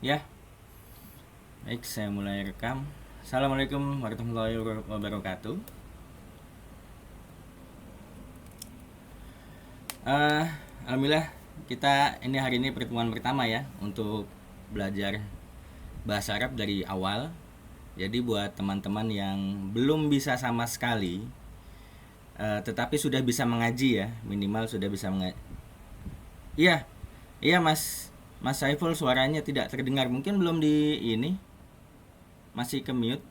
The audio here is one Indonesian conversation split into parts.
Ya, baik, saya mulai rekam. Assalamualaikum warahmatullahi wabarakatuh. Eh, Alhamdulillah kita ini hari ini pertemuan pertama ya untuk belajar bahasa Arab dari awal. Jadi buat teman-teman yang belum bisa sama sekali, tetapi sudah bisa mengaji ya, minimal sudah bisa mengaji. Iya, iya Mas, Mas Saiful suaranya tidak terdengar. Mungkin belum di ini, masih ke mute.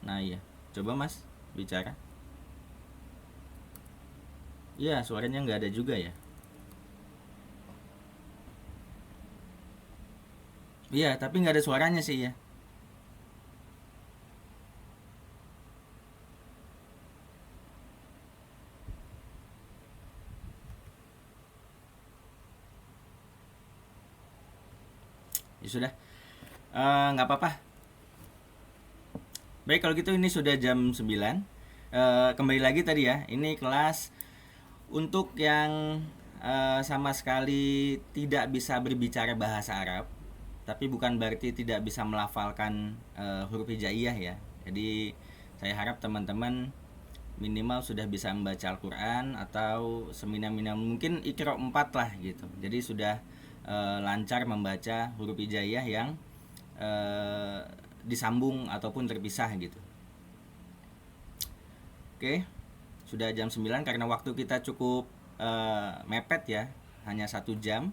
Nah iya, coba Mas bicara. Iya, suaranya nggak ada juga ya. Iya, tapi nggak ada suaranya sih ya. Ya sudah. Nggak apa-apa. Baik kalau gitu ini sudah jam 9. Kembali lagi tadi ya. Ini kelas untuk yang sama sekali tidak bisa berbicara bahasa Arab. Tapi bukan berarti tidak bisa melafalkan huruf hijaiyah ya. Jadi saya harap teman-teman minimal sudah bisa membaca Al-Quran atau seminimal mungkin Iqra 4 lah gitu. Jadi sudah lancar membaca huruf hijaiyah yang eh, disambung ataupun terpisah gitu. Oke, sudah jam 9 karena waktu kita cukup mepet ya, hanya 1 jam.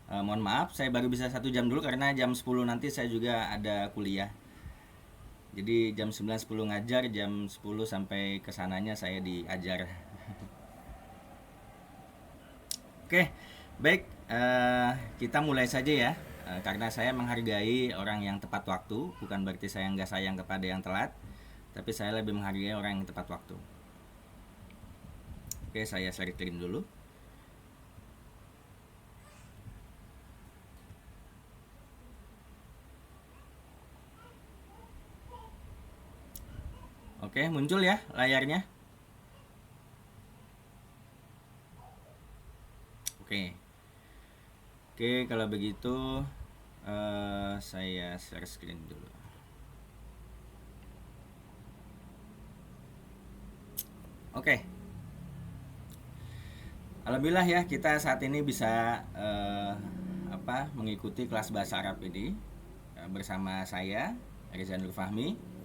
Mohon maaf, saya baru bisa 1 jam dulu karena jam 10 nanti saya juga ada kuliah. Jadi jam 9.10 ngajar, jam 10 sampai kesananya saya diajar. Oke, baik. Kita mulai saja ya. Karena saya menghargai orang yang tepat waktu, bukan berarti saya nggak sayang kepada yang telat, tapi saya lebih menghargai orang yang tepat waktu. Oke, saya share screen dulu. Oke, muncul ya layarnya. Oke, oke kalau begitu saya share screen dulu. Oke, alhamdulillah ya kita saat ini bisa mengikuti kelas bahasa Arab ini bersama saya Reza Nur Fahmi.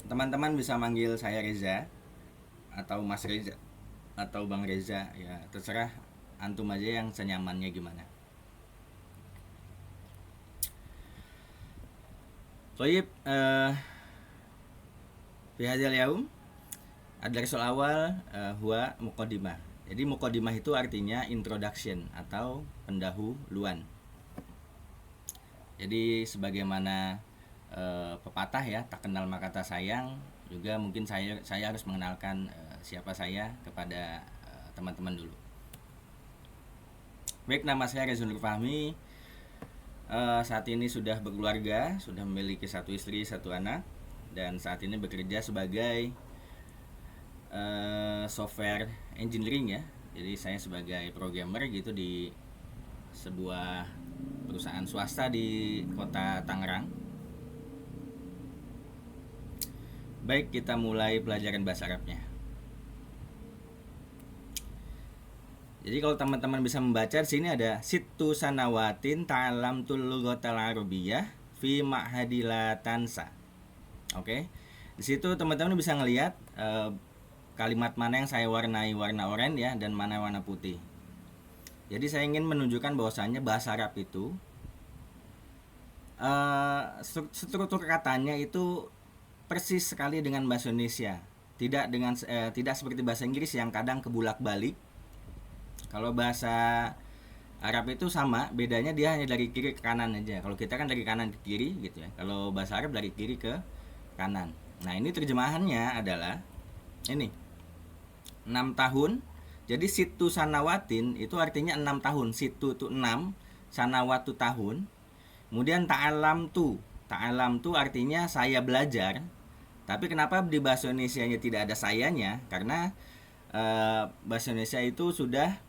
Teman-teman bisa manggil saya Reza atau Mas Reza atau Bang Reza ya, terserah antum aja yang senyamannya gimana. Toyib, fi hadzal yaum ad-darsul awal huwa muqaddimah. Jadi muqaddimah itu artinya introduction atau pendahuluan. Jadi sebagaimana pepatah ya, tak kenal maka tak sayang, juga mungkin saya harus mengenalkan siapa saya kepada teman-teman dulu. Baik, nama saya Rezunur Fahmi. Saat ini sudah berkeluarga, sudah memiliki 1 istri, 1 anak, dan saat ini bekerja sebagai software engineering ya. Jadi saya sebagai programmer gitu di sebuah perusahaan swasta di kota Tangerang. Baik, kita mulai pelajaran bahasa Arabnya. Jadi kalau teman-teman bisa membaca di sini ada situ sanawatin ta'alamtul lughatal arabiyyah fi ma'hadila tansa. Oke. Di situ teman-teman bisa ngelihat kalimat mana yang saya warnai warna oranye ya dan mana warna putih. Jadi saya ingin menunjukkan bahwasannya bahasa Arab itu struktur katanya itu persis sekali dengan bahasa Indonesia. Tidak seperti bahasa Inggris yang kadang kebulak-balik. Kalau bahasa Arab itu sama, bedanya dia hanya dari kiri ke kanan aja. Kalau kita kan dari kanan ke kiri gitu ya. Kalau bahasa Arab dari kiri ke kanan. Nah, ini terjemahannya adalah ini. 6 tahun. Jadi situ sanawatin itu artinya 6 tahun. Situ itu 6, sanawat itu tahun. Kemudian ta'alam tu. Ta'alam tu artinya saya belajar. Tapi kenapa di bahasa Indonesianya tidak ada sayanya? Karena bahasa Indonesia itu sudah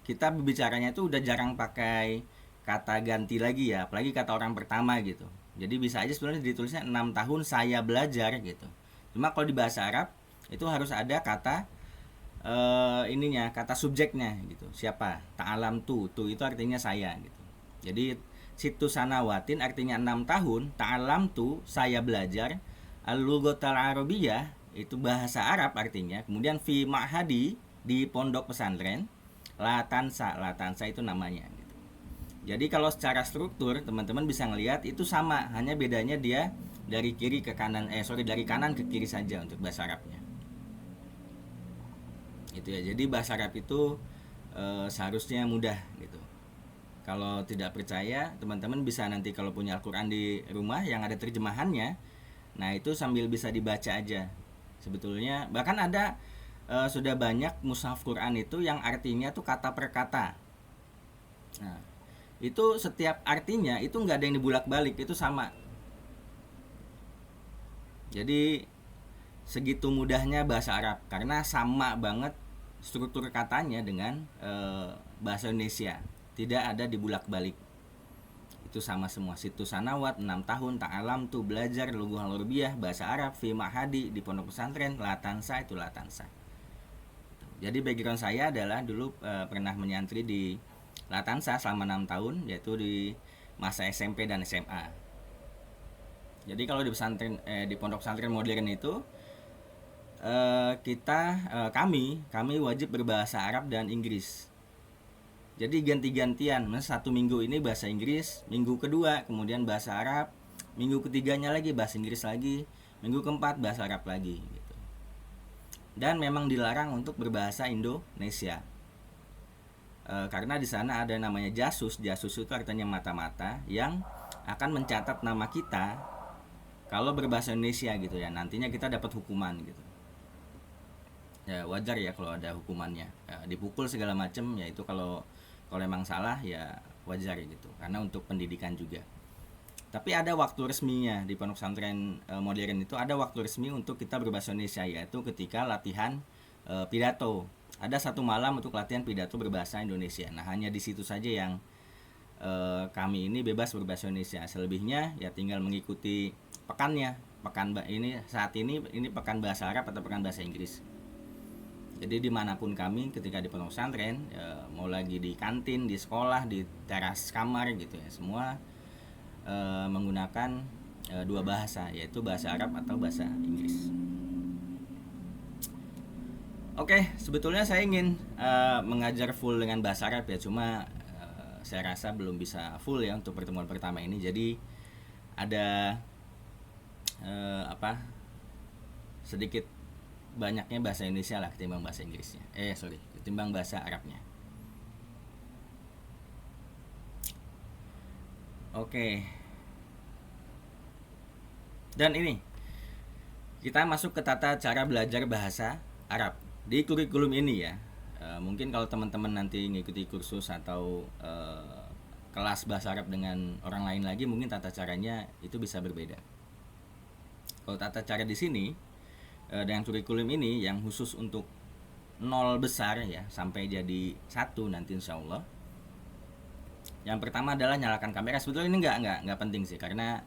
kita berbicaranya itu udah jarang pakai kata ganti lagi ya, apalagi kata orang pertama gitu. Jadi bisa aja sebenarnya ditulisnya 6 tahun saya belajar gitu. Cuma kalau di bahasa Arab itu harus ada kata ininya, kata subjeknya gitu. Siapa? Ta'alam tu itu artinya saya gitu. Jadi situ sanawatin artinya 6 tahun, ta'alam tu saya belajar, al-lughatal arabiyyah itu bahasa Arab artinya. Kemudian fi ma'hadi di pondok pesantren, latansa itu namanya gitu. Jadi kalau secara struktur teman-teman bisa ngelihat itu sama, hanya bedanya dia dari kiri ke kanan, dari kanan ke kiri saja untuk bahasa Arabnya. Itu ya. Jadi bahasa Arab itu seharusnya mudah gitu. Kalau tidak percaya, teman-teman bisa nanti kalau punya Al-Qur'an di rumah yang ada terjemahannya, nah itu sambil bisa dibaca aja. Sebetulnya bahkan ada sudah banyak mushaf Quran itu yang artinya tuh kata per kata. Nah, itu setiap artinya itu nggak ada yang dibulak-balik, itu sama. Jadi segitu mudahnya bahasa Arab karena sama banget struktur katanya dengan bahasa Indonesia, tidak ada dibulak-balik, itu sama semua. Situ sanawat 6 tahun, ta'alam tuh belajar lughah arabiyyah bahasa Arab, fi ma'hadi di pondok pesantren, latansa itu latansa. Jadi background saya adalah dulu pernah menyantri di Latansa selama 6 tahun, yaitu di masa SMP dan SMA. Jadi kalau di pesantren di pondok pesantren modern itu kami wajib berbahasa Arab dan Inggris. Jadi ganti-gantian, satu minggu ini bahasa Inggris, minggu kedua kemudian bahasa Arab, minggu ketiganya lagi bahasa Inggris lagi, minggu keempat bahasa Arab lagi gitu. Dan memang dilarang untuk berbahasa Indonesia. Karena di sana ada namanya jasus itu artinya mata-mata yang akan mencatat nama kita kalau berbahasa Indonesia gitu ya, nantinya kita dapat hukuman gitu ya. Wajar ya kalau ada hukumannya ya, dipukul segala macam ya, itu kalau emang salah ya wajar gitu, karena untuk pendidikan juga. Tapi ada waktu resminya di pondok pesantren modern itu, ada waktu resmi untuk kita berbahasa Indonesia, yaitu ketika latihan pidato. Ada satu malam untuk latihan pidato berbahasa Indonesia. Nah hanya di situ saja yang kami ini bebas berbahasa Indonesia. Selebihnya ya tinggal mengikuti pekannya. Pekan ini saat ini pekan bahasa Arab atau pekan bahasa Inggris. Jadi dimanapun kami ketika di pondok pesantren, mau lagi di kantin, di sekolah, di teras kamar gitu ya, semua menggunakan dua bahasa, yaitu bahasa Arab atau bahasa Inggris. Oke, sebetulnya saya ingin mengajar full dengan bahasa Arab ya, cuma saya rasa belum bisa full ya untuk pertemuan pertama ini. Jadi ada sedikit banyaknya bahasa Indonesia lah ketimbang bahasa Inggrisnya. Ketimbang bahasa Arabnya. Oke. Dan ini kita masuk ke tata cara belajar bahasa Arab di kurikulum ini ya. Mungkin kalau teman-teman nanti ngikuti kursus atau kelas bahasa Arab dengan orang lain lagi, mungkin tata caranya itu bisa berbeda. Kalau tata cara di sini dengan kurikulum ini yang khusus untuk 0 besar ya sampai jadi 1 nanti insya Allah. Yang pertama adalah nyalakan kamera. Sebetulnya ini nggak penting sih, karena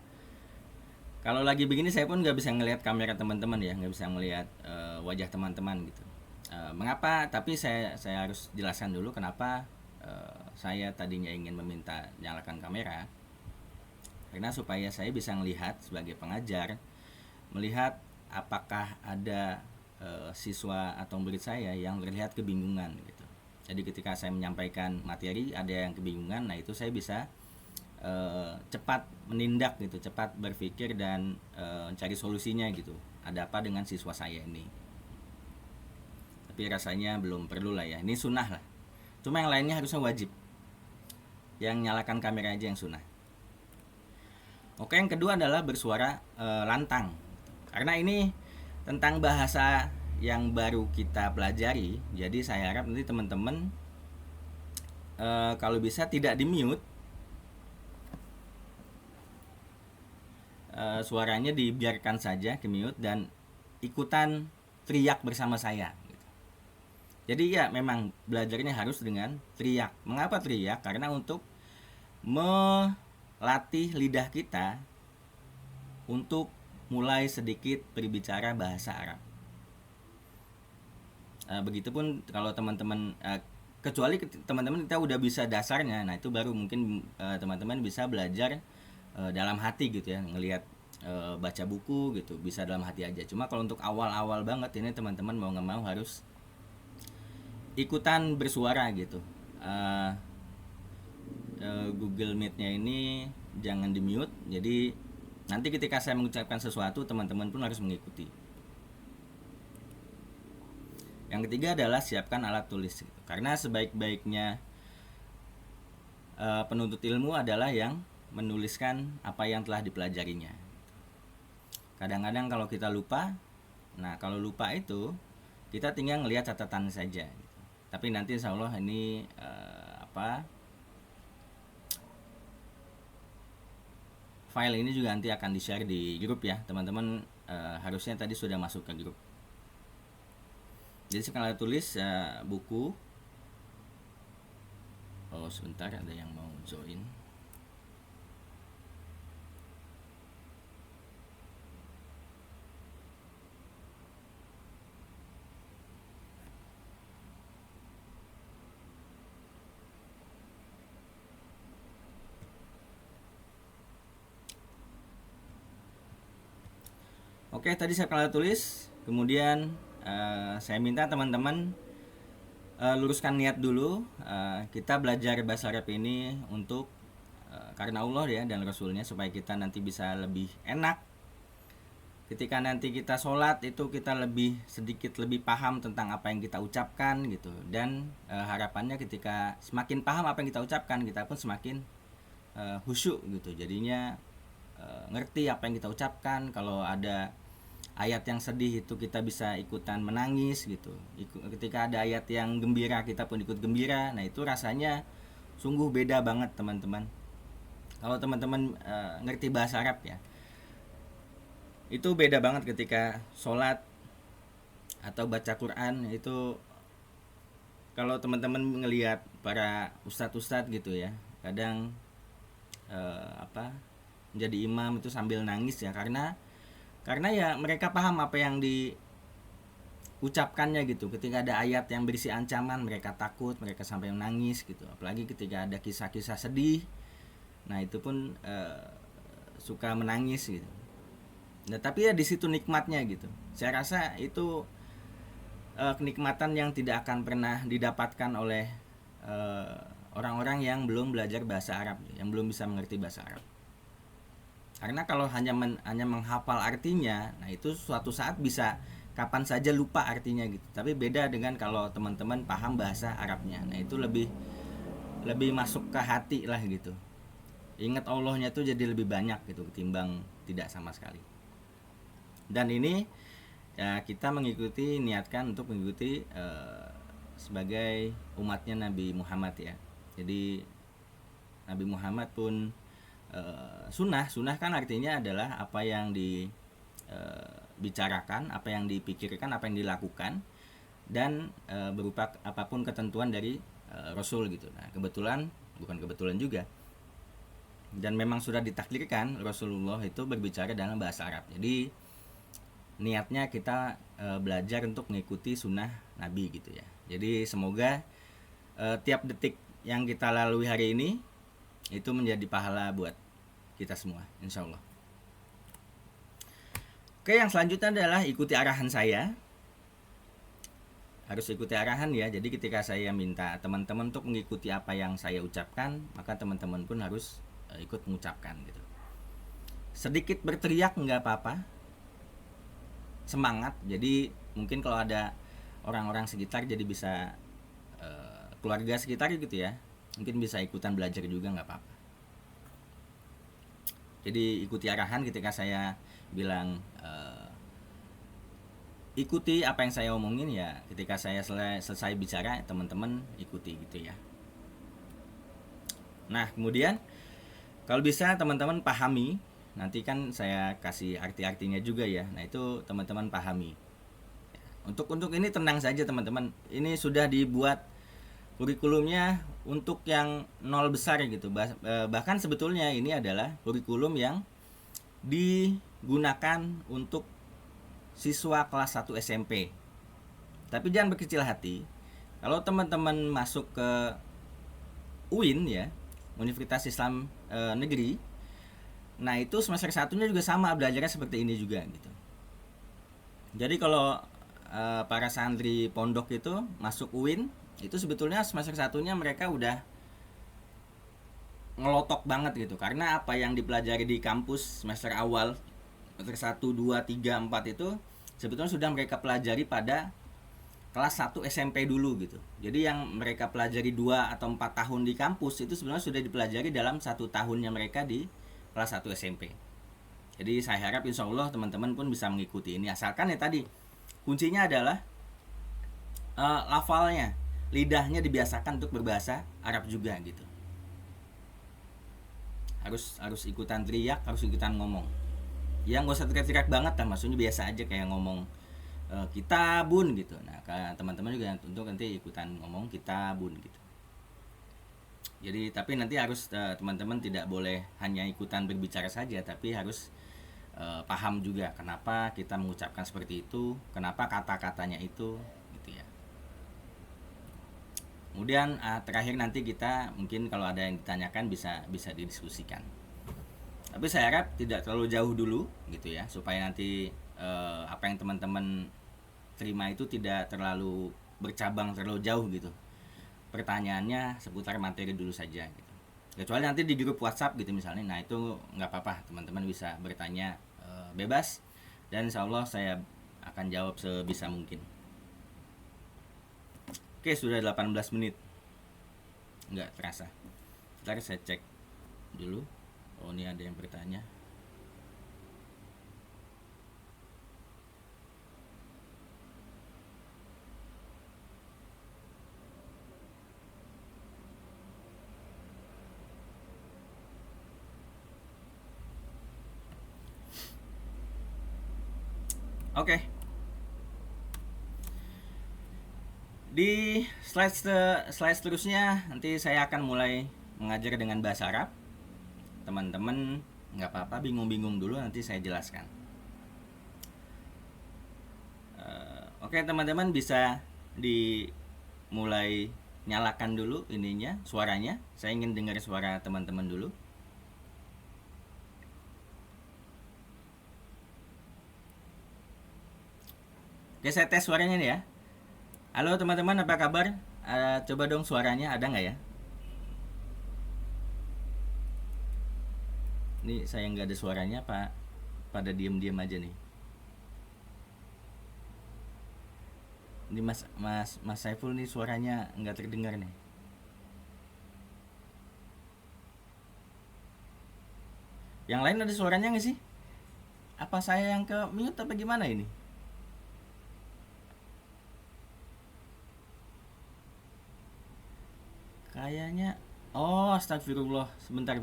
kalau lagi begini saya pun nggak bisa ngelihat kamera teman-teman ya, nggak bisa melihat wajah teman-teman gitu. Mengapa? Tapi saya harus jelaskan dulu kenapa saya tadinya ingin meminta nyalakan kamera. Karena supaya saya bisa melihat sebagai pengajar, melihat apakah ada siswa atau murid saya yang terlihat kebingungan gitu. Jadi ketika saya menyampaikan materi ada yang kebingungan, nah itu saya bisa cepat menindak gitu, cepat berpikir dan cari solusinya gitu. Ada apa dengan siswa saya ini? Tapi rasanya belum perlu lah ya. Ini sunnah lah. Cuma yang lainnya harusnya wajib. Yang nyalakan kamera aja yang sunnah. Oke, yang kedua adalah bersuara lantang. Karena ini tentang bahasa yang baru kita pelajari, jadi saya harap nanti teman-teman kalau bisa tidak di mute, suaranya dibiarkan saja ke mute dan ikutan teriak bersama saya gitu. Jadi ya memang belajarnya harus dengan teriak. Mengapa teriak? Karena untuk melatih lidah kita untuk mulai sedikit berbicara bahasa Arab. Begitupun kalau teman-teman kecuali teman-teman kita udah bisa dasarnya, nah itu baru mungkin teman-teman bisa belajar dalam hati gitu ya, ngelihat baca buku gitu bisa dalam hati aja. Cuma kalau untuk awal-awal banget ini teman-teman mau nggak mau harus ikutan bersuara gitu. Google Meet-nya ini jangan di mute, jadi nanti ketika saya mengucapkan sesuatu teman-teman pun harus mengikuti. Yang ketiga adalah siapkan alat tulis gitu. Karena sebaik-baiknya penuntut ilmu adalah yang menuliskan apa yang telah dipelajarinya. Kadang-kadang kalau kita lupa, nah kalau lupa itu kita tinggal ngelihat catatan saja gitu. Tapi nanti insya Allah ini file ini juga nanti akan di-share di grup ya teman-teman. Harusnya tadi sudah masuk ke grup. Jadi sekali tulis buku. Oh sebentar, ada yang mau join. Oke, tadi saya kalau tulis, kemudian saya minta teman-teman luruskan niat dulu. Kita belajar bahasa Arab ini untuk karena Allah ya dan Rasulnya, supaya kita nanti bisa lebih enak. Ketika nanti kita sholat itu kita sedikit lebih paham tentang apa yang kita ucapkan gitu. Dan harapannya ketika semakin paham apa yang kita ucapkan, kita pun semakin khusyuk gitu. Jadinya ngerti apa yang kita ucapkan. Kalau ada ayat yang sedih itu kita bisa ikutan menangis gitu. Ketika ada ayat yang gembira kita pun ikut gembira. Nah itu rasanya sungguh beda banget teman-teman. Kalau teman-teman ngerti bahasa Arab ya, itu beda banget ketika sholat atau baca Quran. Itu kalau teman-teman ngelihat para ustadz-ustadz gitu ya, kadang menjadi imam itu sambil nangis ya, karena ya mereka paham apa yang diucapkannya gitu. Ketika ada ayat yang berisi ancaman, mereka takut, mereka sampai menangis gitu. Apalagi ketika ada kisah-kisah sedih, nah itu pun suka menangis gitu. Nah tapi ya di situ nikmatnya gitu. Saya rasa itu kenikmatan yang tidak akan pernah didapatkan oleh orang-orang yang belum belajar bahasa Arab, yang belum bisa mengerti bahasa Arab. Karena kalau hanya menghafal artinya, nah itu suatu saat bisa kapan saja lupa artinya gitu. Tapi beda dengan kalau teman-teman paham bahasa Arabnya. Nah itu lebih masuk ke hati lah gitu. Ingat Allahnya tuh jadi lebih banyak gitu ketimbang tidak sama sekali. Dan ini ya kita niatkan untuk mengikuti sebagai umatnya Nabi Muhammad ya. Jadi Nabi Muhammad pun sunnah kan artinya adalah apa yang dibicarakan, apa yang dipikirkan, apa yang dilakukan, dan berupa apapun ketentuan dari Rasul gitu. Nah bukan kebetulan juga, dan memang sudah ditakdirkan Rasulullah itu berbicara dalam bahasa Arab. Jadi niatnya kita belajar untuk mengikuti sunnah Nabi gitu ya. Jadi semoga tiap detik yang kita lalui hari ini itu menjadi pahala buat kita semua, insya Allah. Oke, yang selanjutnya adalah ikuti arahan saya. Harus ikuti arahan ya. Jadi ketika saya minta teman-teman untuk mengikuti apa yang saya ucapkan, maka teman-teman pun harus ikut mengucapkan gitu. Sedikit berteriak nggak apa-apa, semangat. Jadi mungkin kalau ada orang-orang sekitar jadi bisa keluarga sekitar gitu ya, mungkin bisa ikutan belajar juga nggak apa-apa. Jadi ikuti arahan ketika saya bilang ikuti apa yang saya omongin ya. Ketika saya selesai bicara, teman-teman ikuti gitu ya. Nah kemudian kalau bisa teman-teman pahami, nanti kan saya kasih arti-artinya juga ya. Nah itu teman-teman pahami. Untuk ini tenang saja teman-teman. Ini sudah dibuat kurikulumnya untuk yang nol besar gitu. Bahkan sebetulnya ini adalah kurikulum yang digunakan untuk siswa kelas 1 SMP. Tapi jangan berkecil hati. Kalau teman-teman masuk ke UIN ya, Universitas Islam Negeri, nah itu semester satunya juga sama belajarnya seperti ini juga gitu. Jadi kalau para santri pondok itu masuk UIN, itu sebetulnya semester satunya mereka udah ngelotok banget gitu. Karena apa yang dipelajari di kampus semester awal, semester 1, 2, 3, 4 itu sebetulnya sudah mereka pelajari pada kelas 1 SMP dulu gitu. Jadi yang mereka pelajari 2 atau 4 tahun di kampus itu sebenarnya sudah dipelajari dalam 1 tahunnya mereka di kelas 1 SMP. Jadi saya harap insya Allah teman-teman pun bisa mengikuti ini. Asalkan ya tadi, kuncinya adalah lafalnya, lidahnya dibiasakan untuk berbahasa Arab juga gitu. Harus ikutan teriak, harus ikutan ngomong. Ya nggak usah teriak-teriak banget lah, maksudnya biasa aja kayak ngomong kitabun gitu. Nah teman-teman juga untuk nanti ikutan ngomong kitabun gitu. Jadi tapi nanti harus teman-teman tidak boleh hanya ikutan berbicara saja, tapi harus paham juga kenapa kita mengucapkan seperti itu, kenapa kata-katanya itu gitu ya. Kemudian terakhir nanti kita mungkin kalau ada yang ditanyakan bisa didiskusikan. Tapi saya harap tidak terlalu jauh dulu gitu ya, supaya nanti apa yang teman-teman terima itu tidak terlalu bercabang terlalu jauh gitu. Pertanyaannya seputar materi dulu saja gitu. Kecuali nanti di grup WhatsApp gitu misalnya, nah itu nggak apa-apa, teman-teman bisa bertanya bebas dan insya Allah saya akan jawab sebisa mungkin. Oke, sudah 18 menit, nggak terasa. Ntar saya cek dulu. Oh, ini ada yang bertanya. Oke. Di slide seterusnya nanti saya akan mulai mengajar dengan bahasa Arab. Teman-teman nggak apa-apa bingung-bingung dulu, nanti saya jelaskan. Oke teman-teman, bisa dimulai nyalakan dulu ininya, suaranya. Saya ingin dengar suara teman-teman dulu. Oke, saya tes suaranya nih ya. Halo teman-teman, apa kabar? Coba dong suaranya, ada nggak ya? Ini saya nggak ada suaranya, Pak. Pada diem-diem aja nih. Ini Mas Saiful nih suaranya nggak terdengar nih. Yang lain ada suaranya nggak sih? Apa saya yang ke mute apa gimana ini? Kayaknya, oh astagfirullah, sebentar.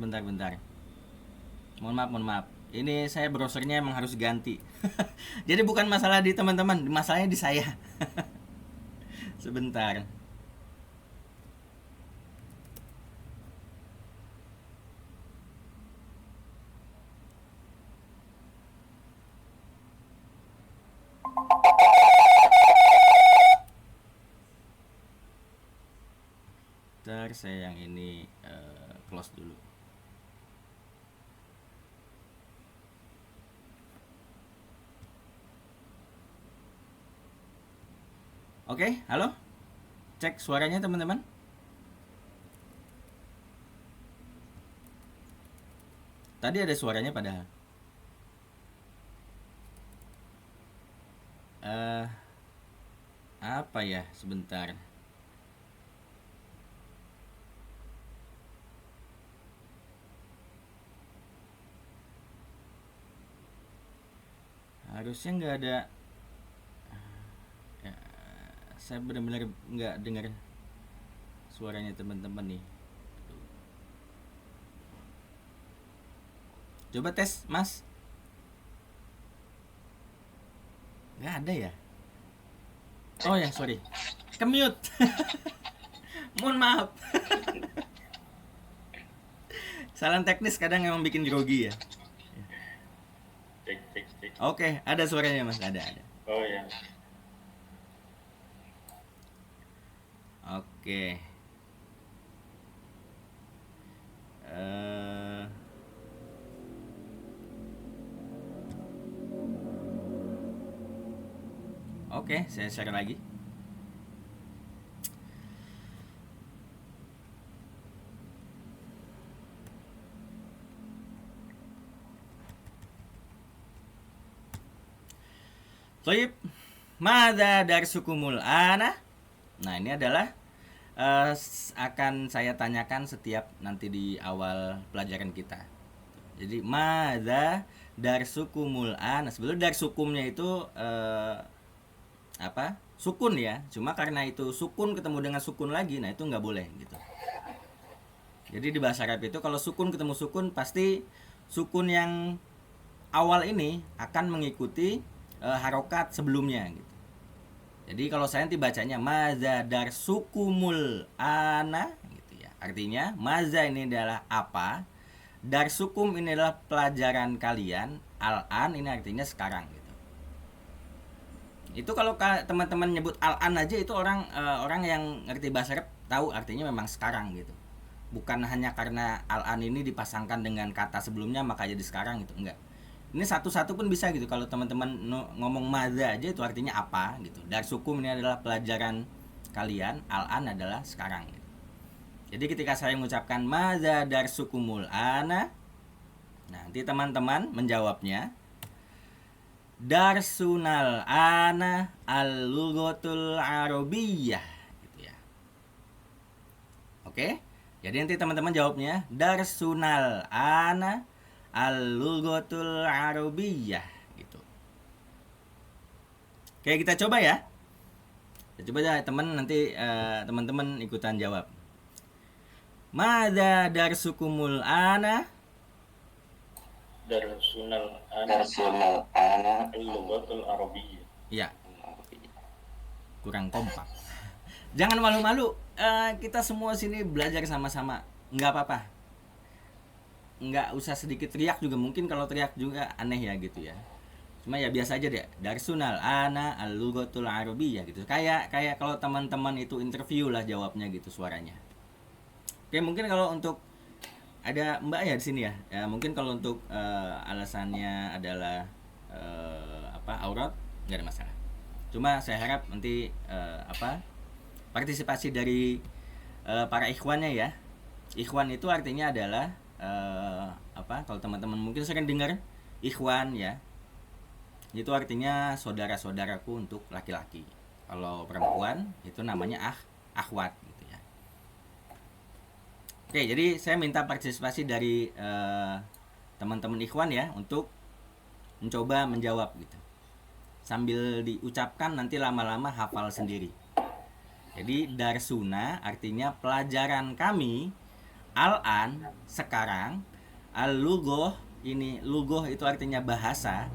Mohon maaf. Ini saya browsernya emang harus ganti. Jadi bukan masalah di teman-teman, masalahnya di saya. Sebentar. Ntar saya yang ini close dulu. Oke, halo? Cek suaranya teman-teman. Tadi ada suaranya padahal. Apa ya? Sebentar. Harusnya nggak ada. Ya, saya benar-benar nggak dengar suaranya teman-teman nih. Coba tes, Mas. Nggak ada ya? Oh ya, sorry. Kemute. Mohon maaf. Salah teknis kadang emang bikin grogi ya. Cek, cek, cek. Oke, ada suaranya Mas, ada. Oh ya. Oke. Eh, Oke, saya share lagi. Toyib, mada darsukumul ana. Nah, ini adalah akan saya tanyakan setiap nanti di awal pelajaran kita. Jadi mada darsukumul ana. Sebelum darsukumnya itu apa? Sukun ya. Cuma karena itu sukun ketemu dengan sukun lagi, nah itu nggak boleh gitu. Jadi di bahasa Arab itu kalau sukun ketemu sukun pasti sukun yang awal ini akan mengikuti harokat sebelumnya gitu. Jadi kalau saya nanti bacanya maza darsukumul ana gitu ya. Artinya maza ini adalah apa? Darsukum ini adalah pelajaran kalian. Al-an ini artinya sekarang gitu. Itu kalau teman-teman nyebut al-an aja itu orang yang ngerti bahasa Arab tahu artinya memang sekarang gitu. Bukan hanya karena al-an ini dipasangkan dengan kata sebelumnya maka jadi sekarang gitu, enggak. Ini satu-satu pun bisa gitu. Kalau teman-teman ngomong maza aja itu artinya apa gitu. Darsukum ini adalah pelajaran kalian, al-an adalah sekarang gitu. Jadi ketika saya mengucapkan maza darsukumul ana, nanti teman-teman menjawabnya darsunal ana al-lughatul arabiyyah gitu ya. Oke? Jadi nanti teman-teman jawabnya darsunal ana al-lughatul arabiyyah gitu. Oke, kita coba ya. Kita coba ya teman-teman ikutan jawab. Madza darsukumul ana? Darsunal ana al-lughatul arabiyyah. Ya, kurang kompak. Jangan malu-malu. Kita semua sini belajar sama-sama. Nggak apa-apa. Nggak usah sedikit teriak juga, mungkin kalau teriak juga aneh ya gitu ya. Cuma ya biasa aja deh. Darsunal ana al-lughatul arabiyyah gitu. Kayak kalau teman-teman itu interview lah jawabnya gitu suaranya. Oke, mungkin kalau untuk ada Mbak ya di sini ya. Ya mungkin kalau untuk alasannya adalah aurat nggak ada masalah. Cuma saya harap nanti partisipasi dari para ikhwannya ya. Ikhwan itu artinya adalah kalau teman-teman mungkin sering dengar ikhwan ya. Itu artinya saudara-saudaraku untuk laki-laki. Kalau perempuan itu namanya akhwat gitu ya. Oke, jadi saya minta partisipasi dari teman-teman ikhwan ya untuk mencoba menjawab gitu. Sambil diucapkan nanti lama-lama hafal sendiri. Jadi darsuna artinya pelajaran kami, al-an sekarang, al-lughoh ini lughoh itu artinya bahasa,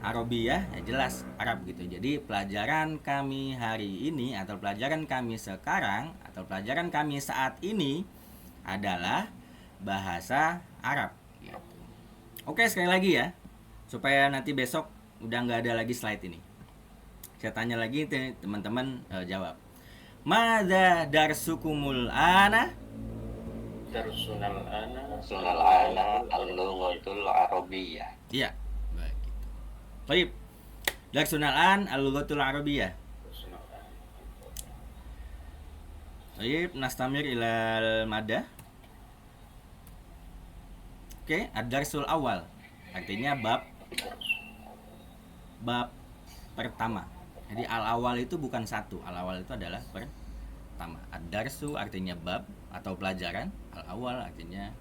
Arabiyah ya jelas Arab gitu. Jadi pelajaran kami hari ini atau pelajaran kami sekarang atau pelajaran kami saat ini adalah bahasa Arab gitu. Oke, sekali lagi ya supaya nanti besok udah nggak ada lagi slide ini. Saya tanya lagi teman-teman jawab. Madza darsukumul ana? Darsunal ana al-lughatul arabiyyah. Iya, baik gitu. Baik. Darsunal an al-lughatul arabiyyah. Baik, nastamir ilal madah. Oke, ad-darsul awal. Artinya bab pertama. Jadi al-awal itu bukan satu. Al-awal itu adalah pertama. Ad-darsu artinya bab atau pelajaran. Al-awal artinya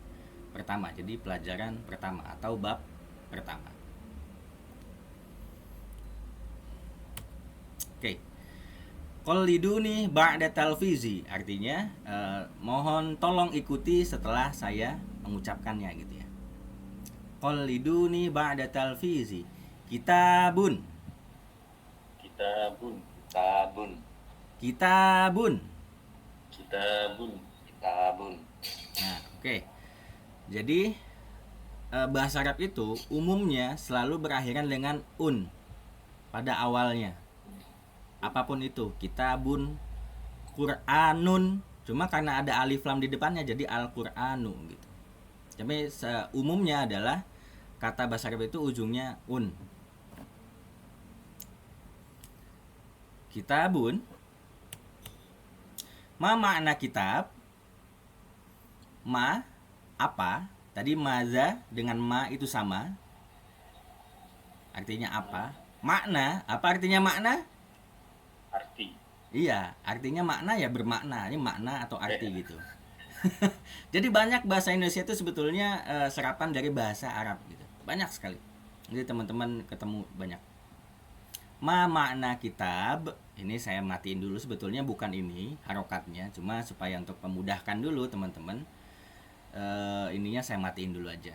pertama. Jadi pelajaran pertama atau bab pertama. Oke. Qalliduni ba'da talfizi artinya mohon tolong ikuti setelah saya mengucapkannya gitu ya. Qalliduni ba'da talfizi. Kitabun. Kitabun. Kitabun. Kitabun. Kitabun. Nah, oke. Jadi bahasa Arab itu umumnya selalu berakhiran dengan un pada awalnya. Apapun itu, kitabun, Qur'anun, cuma karena ada alif lam di depannya jadi Al-Qur'anu gitu. Tapi umumnya adalah kata bahasa Arab itu ujungnya un. Kitabun. Ma makna kitab? Ma apa? Tadi maza dengan ma itu sama. Artinya apa? Makna, apa artinya makna? Arti. Iya, artinya makna ya bermakna. Ini makna atau arti gitu. Jadi banyak bahasa Indonesia itu sebetulnya serapan dari bahasa Arab gitu. Banyak sekali. Jadi teman-teman ketemu banyak. Ma makna kitab, ini saya matiin dulu, sebetulnya bukan ini harokatnya, cuma supaya untuk memudahkan dulu teman-teman. Ininya saya matiin dulu aja.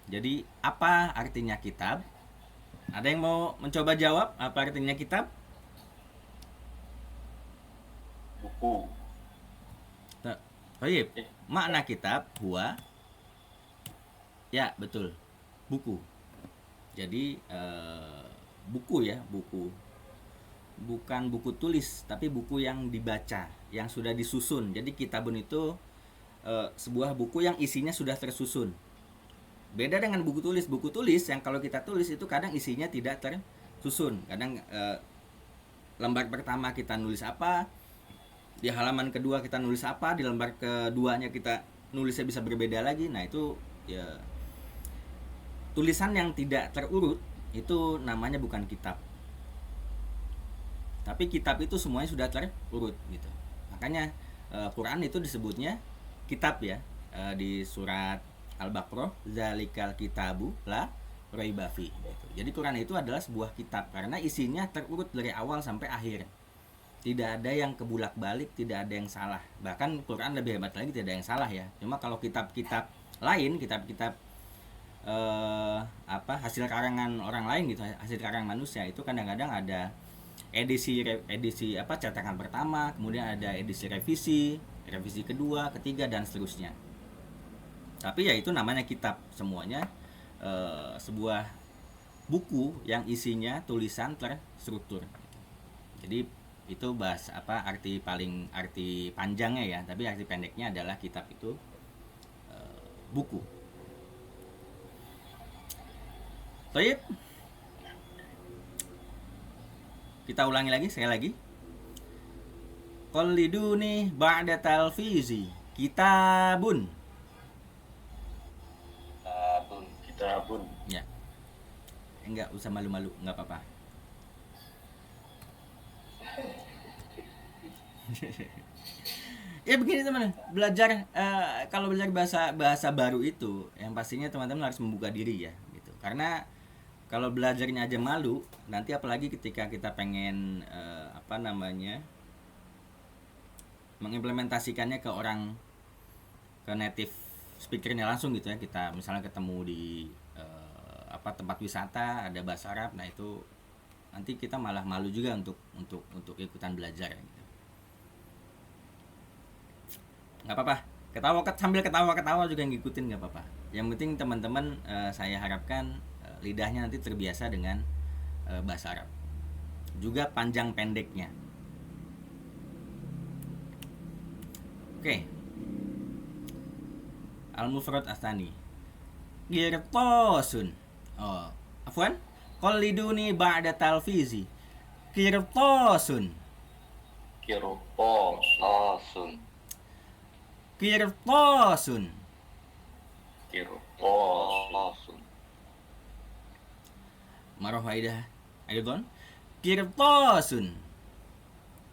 Jadi apa artinya kitab? Ada yang mau mencoba jawab apa artinya kitab? Buku. Oh iya, makna kitab huwa, ya betul, buku. Jadi buku ya, buku. Bukan buku tulis, tapi buku yang dibaca, yang sudah disusun. Jadi kitabun itu sebuah buku yang isinya sudah tersusun. Beda dengan buku tulis. Buku tulis yang kalau kita tulis itu kadang isinya tidak tersusun. Kadang lembar pertama kita nulis apa, di halaman kedua kita nulis apa, di lembar keduanya kita nulisnya bisa berbeda lagi. Nah itu ya, tulisan yang tidak terurut itu namanya bukan kitab. Tapi kitab itu semuanya sudah terurut gitu. Makanya Quran itu disebutnya kitab ya, di surat Al-Baqarah, zalikal kitabu la raiba fi gitu. Jadi Quran itu adalah sebuah kitab karena isinya terurut dari awal sampai akhir. Tidak ada yang kebulak-balik, tidak ada yang salah. Bahkan Quran lebih hebat lagi, tidak ada yang salah ya. Cuma kalau kitab-kitab lain, kitab-kitab hasil karangan orang lain gitu, hasil karangan manusia itu kadang-kadang ada edisi cetakan pertama, kemudian ada edisi revisi kedua, ketiga dan seterusnya. Tapi ya itu namanya kitab, semuanya sebuah buku yang isinya tulisan terstruktur. Jadi itu arti panjangnya ya, tapi arti pendeknya adalah kitab itu buku. Baik. Kita ulangi lagi sekali lagi. Qalliduni ba'da talfizi kitabun. Kitabun. Ya. Enggak usah malu-malu, enggak apa-apa. Ya begini teman, belajar kalau belajar bahasa baru itu yang pastinya teman-teman harus membuka diri ya gitu. Karena kalau belajarnya aja malu, nanti apalagi ketika kita pengen mengimplementasikannya ke native speakernya langsung gitu ya. Kita misalnya ketemu di tempat wisata ada bahasa Arab, nah itu nanti kita malah malu juga untuk ikutan belajar gitu. Nggak apa-apa, sambil ketawa juga ngikutin nggak apa-apa. Yang penting teman-teman saya harapkan lidahnya nanti terbiasa dengan bahasa Arab, juga panjang pendeknya. Oke. Al-Mufrad Astani Qirtasun. Oh, afwan. Qalliduni ba'da talfizi Qirtasun. Qirtasun. Qirtasun. Qirtasun. Marah faidah Aidon. Qirtasun.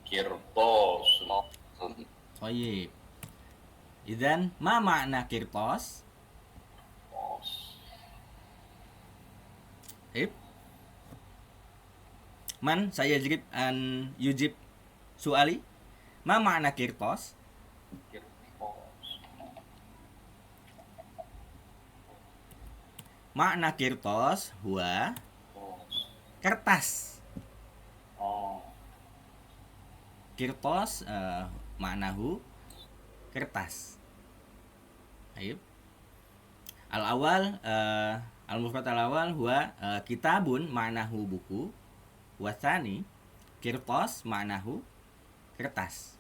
Qirtasun. Baik. Idzan ma makna qirtas? Man saya jawab an yujib suali. Ma makna qirtas? Makna qirtas huwa kertas. Kirtos ma'nahu kertas. Ayo. Al-awal al-mufrad al-awal huwa kitabun ma'nahu buku, wasani kirtos ma'nahu kertas.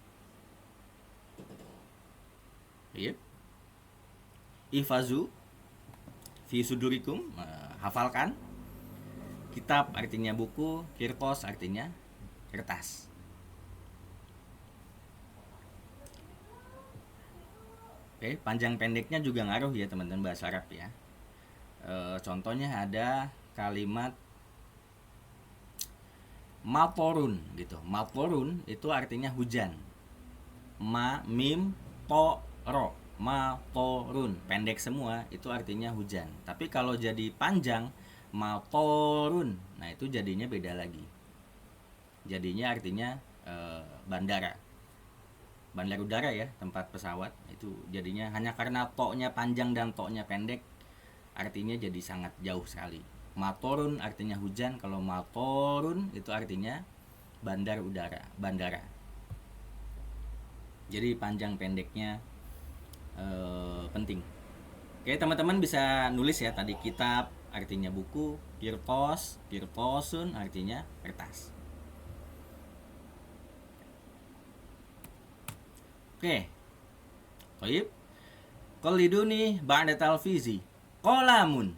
Ayo. Ihfazu fi sudurikum, hafalkan. Kitab artinya buku, kirtos artinya kertas. Oke, panjang pendeknya juga ngaruh ya teman-teman bahasa Arab ya. Contohnya ada kalimat matorun gitu. Matorun itu artinya hujan. Ma, mim, to, ro. Matorun, pendek semua itu artinya hujan. Tapi kalau jadi panjang, matorun, nah itu jadinya beda lagi. Jadinya artinya bandara. Bandar udara ya, tempat pesawat. Itu jadinya hanya karena to-nya panjang dan to-nya pendek, artinya jadi sangat jauh sekali. Matorun artinya hujan, kalau matorun itu artinya bandar udara, bandara. Jadi panjang pendeknya penting. Oke, teman-teman bisa nulis ya, tadi kitab artinya buku, kirtos, kirtosun artinya kertas. Oke. Baik. Qaliduni ba'da talfizi. Qalamun.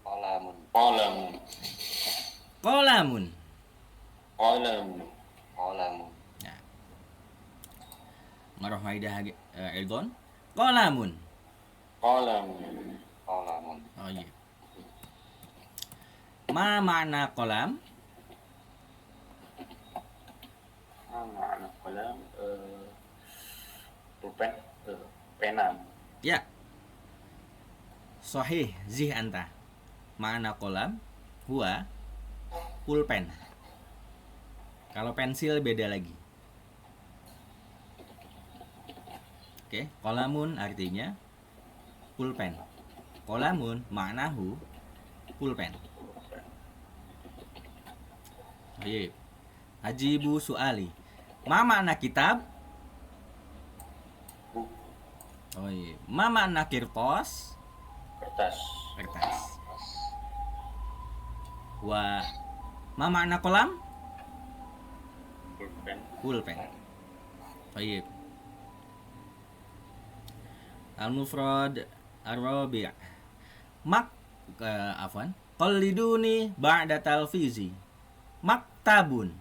Qalamun. Qalamun. Qalamun. Qalamun. Qalamun. Nah. Marah Maidah Egon. Qalamun. Qalamun. Qalamun. Oh iya. Ma makna qalam? Makna qalam pulpen, pena. Ya. Sahih zih anta. Makna qalam huwa pulpen. Kalau pensil beda lagi. Oke, qalamun artinya pulpen. Qalamun maknahu pulpen. Baik. Ajibu suali. Ma makna kitab? Buku. Oh iya. Ma makna kirtos? Kertas. Kertas. Wa ma makna kolam? Pulpen. Pulpen. Baik. Al-mufrad ar-rabi'. Afwan. Qalliduni ba'da talfizi. Maktabun.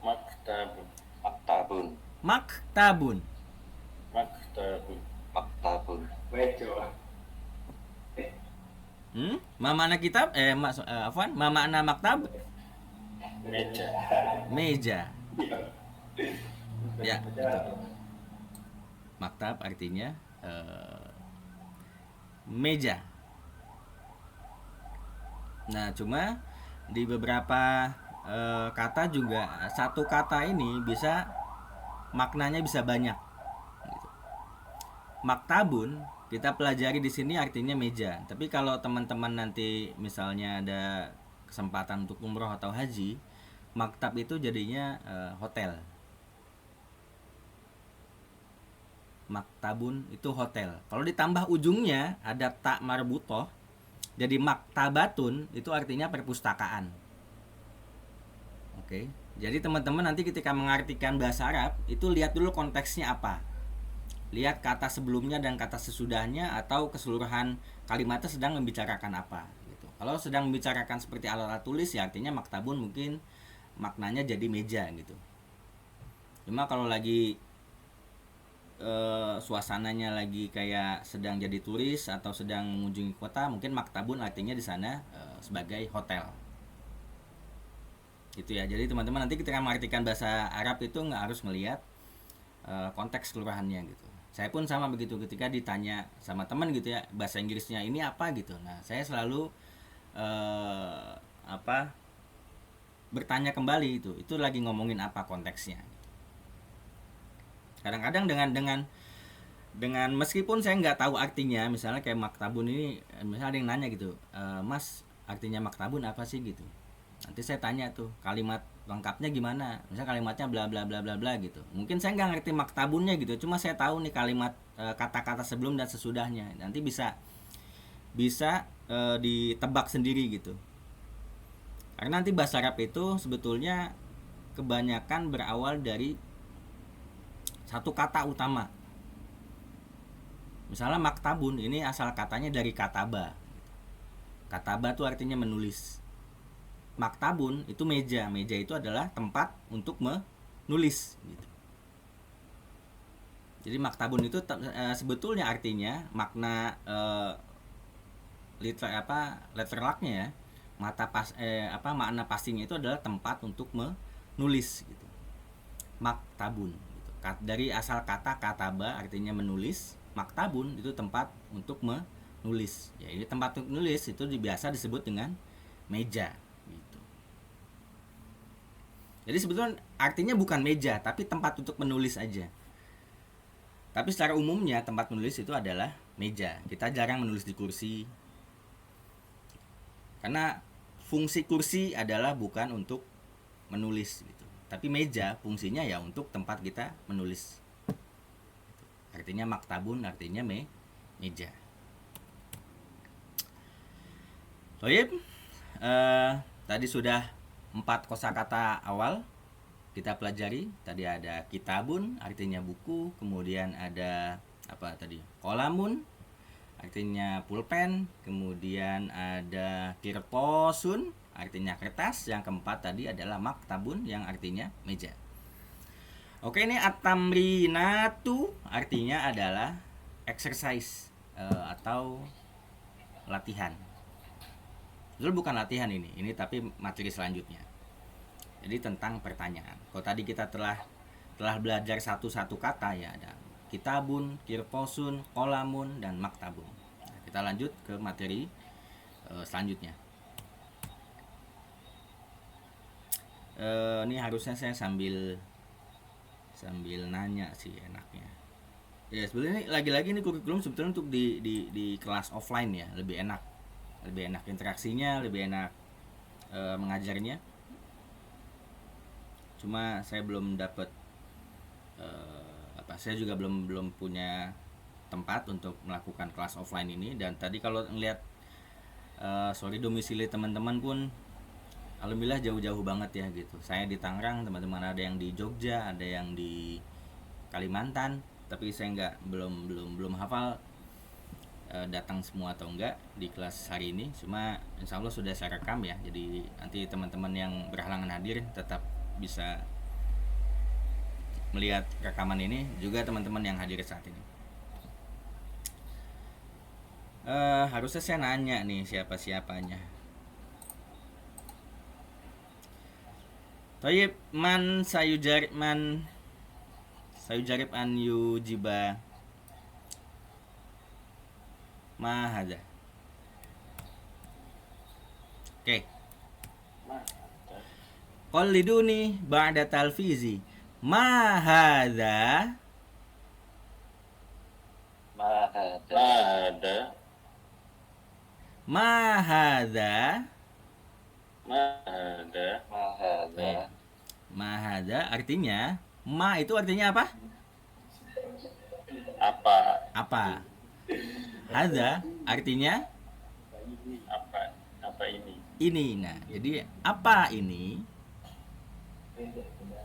Maktabun. Maktabun. Maktabun. Maktabun. Maktabun. Ma makna kitab? Afwan. Ma makna maktab? Meja. Meja. Ya, betul. Maktab artinya meja. Nah, cuma di beberapa kata juga satu kata ini bisa maknanya bisa banyak. Gitu. Maktabun kita pelajari di sini artinya meja. Tapi kalau teman-teman nanti misalnya ada kesempatan untuk umroh atau haji, maktab itu jadinya hotel. Maktabun itu hotel. Kalau ditambah ujungnya ada tak marbutoh, jadi maktabatun itu artinya perpustakaan. Oke. Jadi teman-teman nanti ketika mengartikan bahasa Arab itu lihat dulu konteksnya apa. Lihat kata sebelumnya dan kata sesudahnya atau keseluruhan kalimatnya sedang membicarakan apa gitu. Kalau sedang membicarakan seperti alat-alat tulis ya artinya maktabun mungkin maknanya jadi meja gitu. Cuma kalau lagi suasananya lagi kayak sedang jadi turis atau sedang mengunjungi kota, mungkin maktabun artinya di sana sebagai hotel. Gitu ya. Jadi teman-teman nanti ketika mengartikan bahasa Arab itu nggak harus melihat konteks keseluruhannya gitu. Saya pun sama begitu ketika ditanya sama teman gitu ya, bahasa Inggrisnya ini apa gitu. Nah, saya selalu bertanya kembali itu lagi ngomongin apa konteksnya. Kadang-kadang dengan meskipun saya nggak tahu artinya, misalnya kayak maktabun ini, misalnya ada yang nanya gitu, Mas artinya maktabun apa sih gitu. Nanti saya tanya tuh kalimat lengkapnya gimana, misalnya kalimatnya bla bla bla bla bla gitu. Mungkin saya nggak ngerti maktabunnya gitu, cuma saya tahu nih kalimat kata-kata sebelum dan sesudahnya, nanti bisa ditebak sendiri gitu. Karena nanti bahasa Arab itu sebetulnya kebanyakan berawal dari satu kata utama. Misalnya maktabun ini asal katanya dari kataba. Kataba itu artinya menulis. Maktabun itu meja. Meja itu adalah tempat untuk menulis gitu. Jadi maktabun itu sebetulnya artinya makna letter lucknya ya. Makna pastinya itu adalah tempat untuk menulis gitu. Maktabun gitu. Dari asal kata kataba artinya menulis, maktabun itu tempat untuk menulis. Ya, ini tempat untuk menulis itu biasa disebut dengan meja gitu. Jadi sebetulnya artinya bukan meja tapi tempat untuk menulis aja. Tapi secara umumnya tempat menulis itu adalah meja. Kita jarang menulis di kursi. Karena fungsi kursi adalah bukan untuk menulis gitu. Tapi meja fungsinya ya untuk tempat kita menulis. Artinya maktabun artinya meja. Soib, tadi sudah 4 kosakata awal kita pelajari. Tadi ada kitabun artinya buku, kemudian ada apa tadi? Kolamun artinya pulpen, kemudian ada kirposun artinya kertas, yang keempat tadi adalah maktabun yang artinya meja. Oke, ini at-tamrinatu artinya adalah exercise atau latihan. Betul, bukan latihan ini tapi materi selanjutnya. Jadi tentang pertanyaan. Kalau tadi kita telah belajar satu-satu kata ya, ada kitabun, kirposun, kolamun, dan maktabun. Nah, kita lanjut ke materi selanjutnya. Ini harusnya saya sambil nanya sih enaknya. Ya sebenarnya lagi-lagi ini kurikulum sebetulnya untuk di kelas offline ya, lebih enak interaksinya, lebih enak mengajarnya. Cuma saya belum dapat saya juga belum punya tempat untuk melakukan kelas offline ini. Dan tadi kalau ngelihat domisili teman-teman pun alhamdulillah jauh-jauh banget ya gitu. Saya di Tangerang, teman-teman ada yang di Jogja, ada yang di Kalimantan, tapi saya belum hafal datang semua atau enggak di kelas hari ini. Cuma insya Allah sudah saya rekam ya, jadi nanti teman-teman yang berhalangan hadir tetap bisa melihat rekaman ini, juga teman-teman yang hadir saat ini. Harusnya saya nanya nih siapa-siapanya. Tayyib, man sayujarib an yujiba ma hadza. Oke. Qalliduni ba'da talfizi. Ma hadza? Ma hadza. Ada. Ma hadza? Ada. Ma hadza. Ma hadza artinya, ma itu artinya apa? Apa? Apa? Hadza artinya apa ini? ini. Nah, jadi apa ini?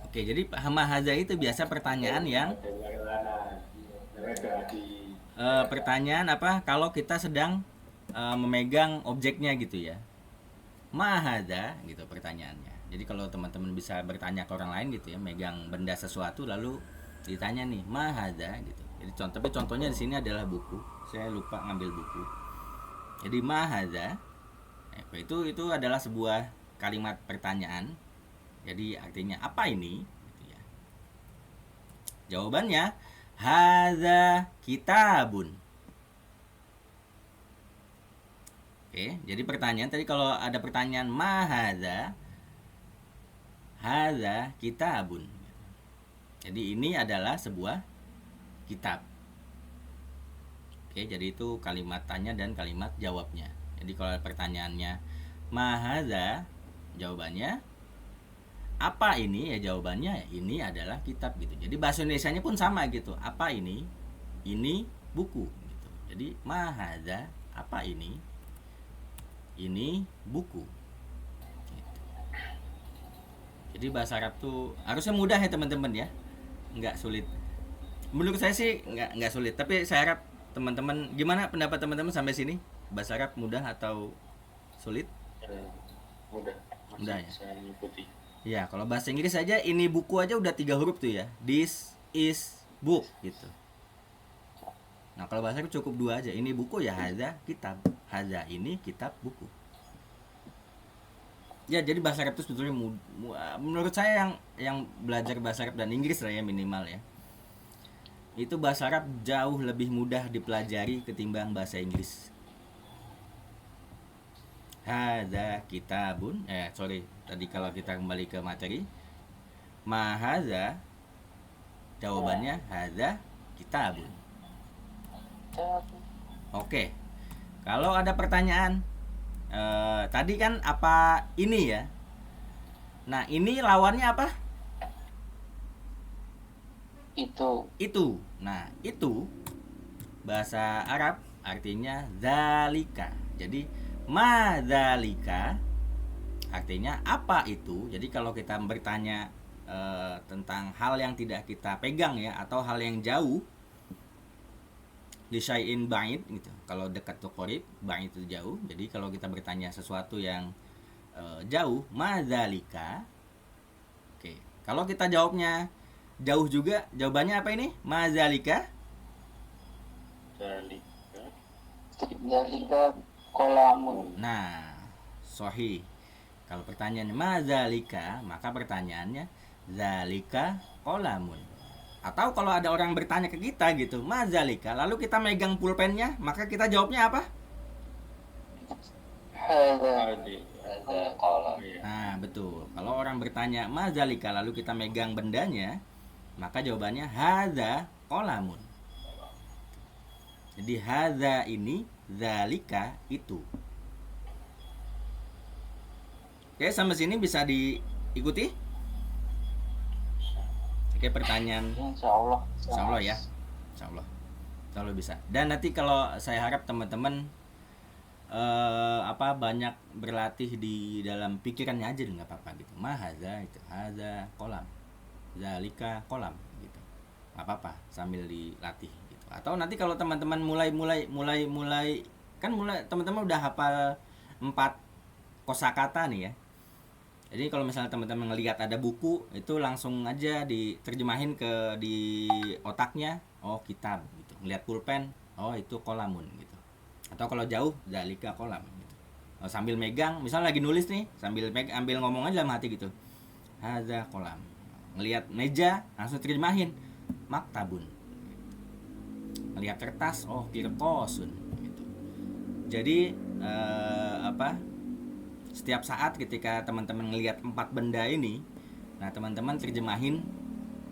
Oke, jadi ma hadza itu biasa pertanyaan yang pertanyaan apa kalau kita sedang memegang objeknya gitu ya. Ma hadza gitu pertanyaannya. Jadi kalau teman-teman bisa bertanya ke orang lain gitu ya, megang benda sesuatu lalu ditanya nih, ma hadza gitu. Jadi tapi contohnya di sini adalah buku. Saya lupa ngambil buku. Jadi ma hadza itu adalah sebuah kalimat pertanyaan. Jadi artinya apa ini? Gitu ya. Jawabannya hadza kitabun. Oke, jadi pertanyaan tadi kalau ada pertanyaan ma hadza kitabun. Jadi ini adalah sebuah kitab. Oke, jadi itu kalimat tanya dan kalimat jawabnya. Jadi kalau pertanyaannya ma hadza, jawabannya apa ini, ya jawabannya ini adalah kitab gitu. Jadi bahasa Indonesianya pun sama gitu. Apa ini? Ini buku gitu. Jadi ma hadza, apa ini? Ini buku. Gitu. Jadi bahasa Arab tuh harusnya mudah ya teman-teman ya. Nggak sulit. Menurut saya sih nggak sulit, tapi saya harap teman-teman, gimana pendapat teman-teman sampai sini? Bahasa Arab mudah atau sulit? Mudah. Masih Mudah ya? bisa mengikuti. Ya, kalau bahasa Inggris aja ini buku aja udah 3 huruf tuh ya. This is book gitu. Nah, kalau bahasa Arab cukup 2 aja. Ini buku ya hadza kitab. Hadza ini kitab buku. Ya, jadi bahasa Arab itu sebetulnya menurut saya yang belajar bahasa Arab dan Inggris lah ya minimal ya. Itu bahasa Arab jauh lebih mudah dipelajari ketimbang bahasa Inggris. Hadza kitabun, tadi kalau kita kembali ke materi, ma hadza, jawabannya hadza kitabun. Oke. Kalau ada pertanyaan, tadi kan apa ini ya? Nah, ini lawannya apa? Itu. Nah, itu bahasa Arab artinya zalika. Jadi ma zalika artinya apa itu. Jadi kalau kita bertanya tentang hal yang tidak kita pegang ya, atau hal yang jauh, li syai'in ba'id gitu. Kalau dekat tuh qarib, ba'id itu jauh. Jadi kalau kita bertanya sesuatu yang jauh, ma zalika. Oke. Kalau kita jawabnya jauh juga, jawabannya apa ini? Ma zalika. Zalika qalamun. Nah, sahih. Kalau pertanyaannya ma zalika, maka pertanyaannya zalika qalamun. Atau kalau ada orang bertanya ke kita gitu, ma zalika, lalu kita megang pulpennya, maka kita jawabnya apa? Hadza qalam. Nah, betul. Kalau orang bertanya ma zalika, lalu kita megang bendanya, maka jawabannya hadza qalamun. Jadi hadza ini, zalika itu. Oke, sampai sini bisa diikuti? Oke, pertanyaan. Insyaallah. Insyaallah ya. Insyaallah. Insyaallah bisa. Dan nanti kalau saya harap teman-teman banyak berlatih di dalam pikirannya aja, nggak apa-apa gitu. Ma hadza itu, hadza qalam. Zalika qalam gitu. Nggak apa-apa sambil dilatih gitu. Atau nanti kalau teman-teman mulai teman-teman udah hafal 4 kosakata nih ya. Jadi kalau misalnya teman-teman ngelihat ada buku, itu langsung aja diterjemahin di otaknya, oh kitab gitu. Ngelihat pulpen, oh itu kolamun gitu. Atau kalau jauh, zalika kolam gitu. Sambil megang, misalnya lagi nulis nih, ambil ngomong aja dalam hati gitu. Hadza kolam. Ngelihat meja, langsung terjemahin, maktabun. Ngelihat kertas, oh kirtosun gitu. Jadi setiap saat ketika teman-teman ngelihat 4 benda ini, nah teman-teman terjemahin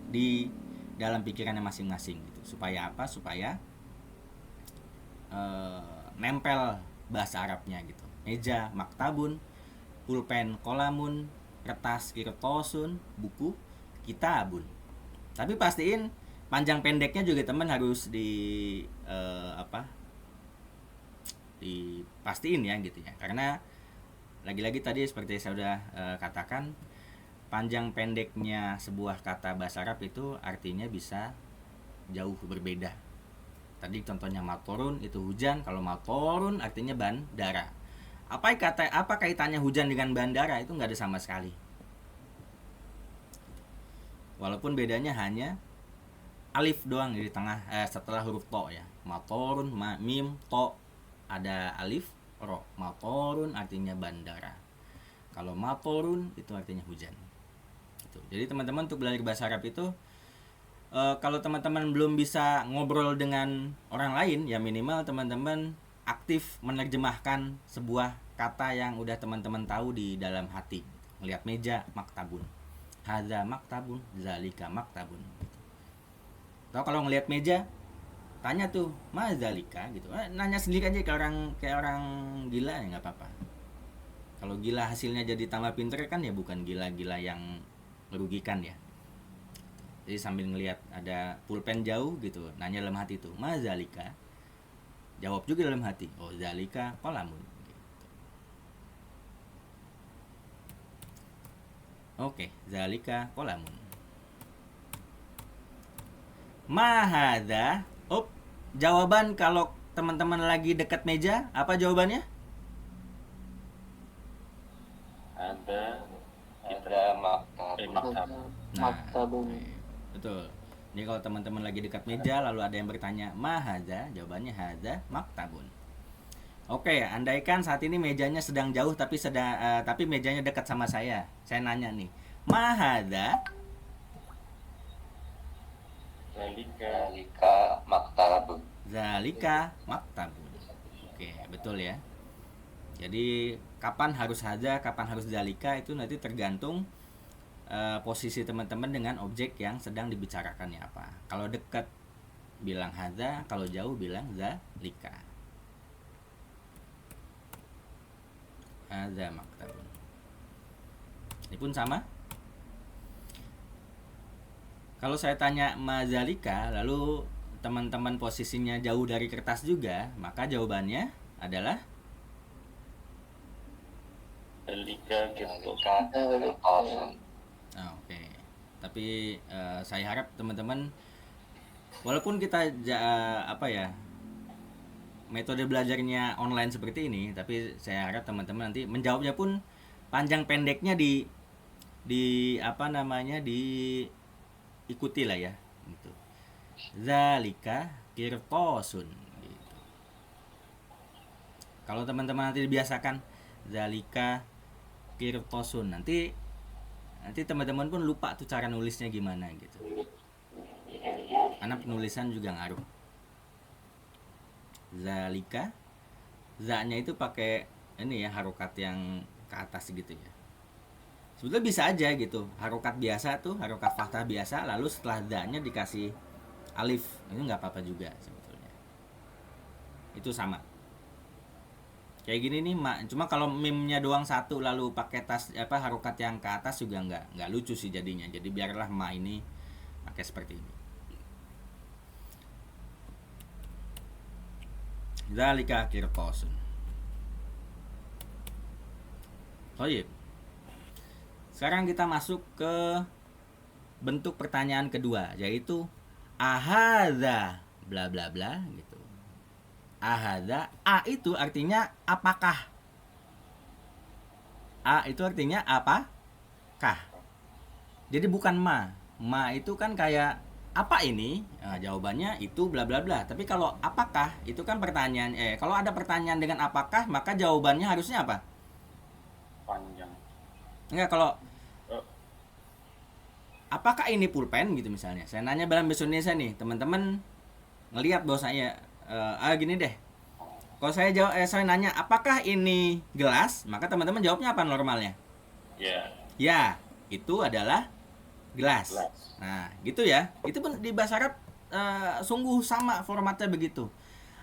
di dalam pikirannya masing-masing gitu. Supaya apa? Supaya nempel bahasa Arabnya gitu. Meja maktabun, pulpen kolamun, kertas kirtosun, buku kitabun. Tapi pastiin panjang pendeknya juga teman harus dipastiin ya gitu ya. Karena lagi-lagi tadi seperti saya sudah katakan, panjang pendeknya sebuah kata bahasa Arab itu artinya bisa jauh berbeda. Tadi contohnya matorun itu hujan, kalau matorun artinya bandara. Apa kaitannya hujan dengan bandara? Itu nggak ada sama sekali. Walaupun bedanya hanya alif doang di tengah setelah huruf to ya. Matorun, mim, to ada alif, ro. Matorun artinya bandara. Kalau matorun itu artinya hujan. Gitu. Jadi teman-teman untuk belajar bahasa Arab itu kalau teman-teman belum bisa ngobrol dengan orang lain, ya minimal teman-teman aktif menerjemahkan sebuah kata yang udah teman-teman tahu di dalam hati. Ngelihat meja, maktabun. Hadza maktabun, zalika maktabun. Atau kalau ngelihat meja, tanya tuh ma zalika gitu, nanya sendiri aja kayak orang gila ya nggak apa-apa. Kalau gila hasilnya jadi tambah pinter kan ya bukan gila-gila yang merugikan ya. Jadi sambil ngelihat ada pulpen jauh gitu, nanya dalam hati tuh, ma zalika, jawab juga dalam hati, oh zalika qalamun gitu. Oke, zalika qalamun. Ma hadza, jawaban kalau teman-teman lagi dekat meja, apa jawabannya? Ada Ada maktab. maktab. Maktabun. Betul. Jadi kalau teman-teman lagi dekat meja lalu ada yang bertanya ma hadza, jawabannya hadza maktabun. Oke, andaikan saat ini mejanya sedang jauh tapi mejanya dekat sama saya. Saya nanya nih, ma hadza, Zalika Zalika maktabun. zalika maktabun. Oke, betul ya. Jadi kapan harus hadza, kapan harus zalika itu nanti tergantung posisi teman-teman dengan objek yang sedang dibicarakannya apa. Kalau dekat bilang hadza, kalau jauh bilang zalika. Hadza maktabun. Ini pun sama. Kalau saya tanya mazalika lalu teman-teman posisinya jauh dari kertas juga, maka jawabannya adalah Zalika Zalika kertosun. oke. Tapi saya harap teman-teman walaupun kita metode belajarnya online seperti ini, tapi saya harap teman-teman nanti menjawabnya pun panjang pendeknya diikuti lah ya gitu. Zalika kirtosun gitu. Kalau teman-teman nanti dibiasakan zalika kirtosun, nanti teman-teman pun lupa tuh cara nulisnya gimana gitu. Karena penulisan juga ngaruh. Zalika, za-nya itu pakai ini ya, harokat yang ke atas gitu ya. Sebetulnya bisa aja gitu, harokat biasa tuh, harokat fathah biasa, lalu setelah za-nya dikasih alif, itu nggak apa-apa juga sebetulnya. Itu sama. Kayak gini nih, cuma kalau mimnya doang satu lalu pakai harokat yang ke atas juga nggak lucu sih jadinya. Jadi biarlah ma ini pakai seperti ini. Zalika kirtosun. Baik. Sekarang kita masuk ke bentuk pertanyaan kedua, yaitu ahadza bla bla bla gitu. Ahadza, a itu artinya apakah? A itu artinya apakah? Jadi bukan ma. Ma itu kan kayak apa ini? Nah, jawabannya itu bla bla bla. Tapi kalau apakah itu kan pertanyaan. Kalau ada pertanyaan dengan apakah, maka jawabannya harusnya apa? panjang. Enggak, kalau apakah ini pulpen gitu misalnya. Saya nanya dalam bahasa Indonesia nih, teman-teman ngelihat bahwasanya gini deh. Kalau saya nanya apakah ini gelas, maka teman-teman jawabnya apa normalnya? Ya. Ya, itu adalah gelas. Gelas. Nah, gitu ya. Itu pun di bahasa Arab sungguh sama formatnya begitu.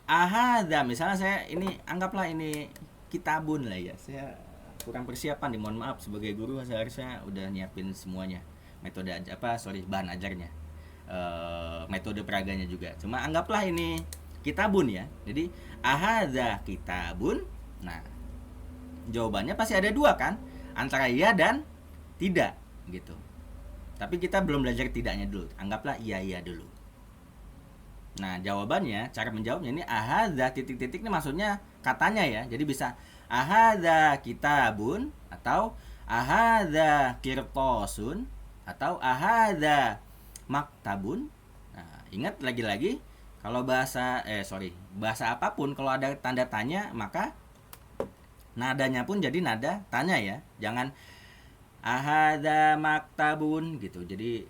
Ahadza, misalnya saya ini anggaplah ini kitabun lah ya. Saya kurang persiapan nih, mohon maaf sebagai guru saya harusnya udah nyiapin semuanya. Bahan ajarnya. Metode peraganya juga. Cuma anggaplah ini kitabun ya. Jadi ahadza kitabun. Nah, jawabannya pasti ada dua kan? Antara iya dan tidak gitu. Tapi kita belum belajar tidaknya dulu. Anggaplah iya dulu. Nah, jawabannya, cara menjawabnya ini ahadza titik-titik ini maksudnya katanya ya. Jadi bisa ahadza kitabun atau ahadza kirtosun atau ahadza maktabun. Nah, ingat lagi-lagi kalau bahasa apapun kalau ada tanda tanya maka nadanya pun jadi nada tanya ya. Jangan ahadza maktabun gitu. Jadi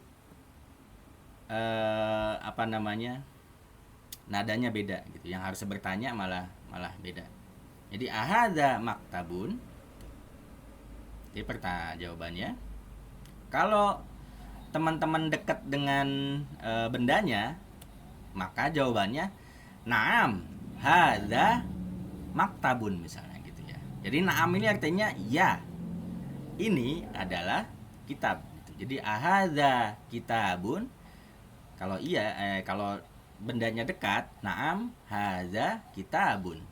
nadanya beda gitu. Yang harus bertanya malah beda. Jadi ahadza maktabun. Jadi jawabannya kalau teman-teman dekat dengan bendanya maka jawabannya na'am hadza maktabun misalnya gitu ya. Jadi na'am ini artinya ya, ini adalah kitab gitu. Jadi ahadza kitabun. Kalau kalau bendanya dekat, na'am hadza kitabun.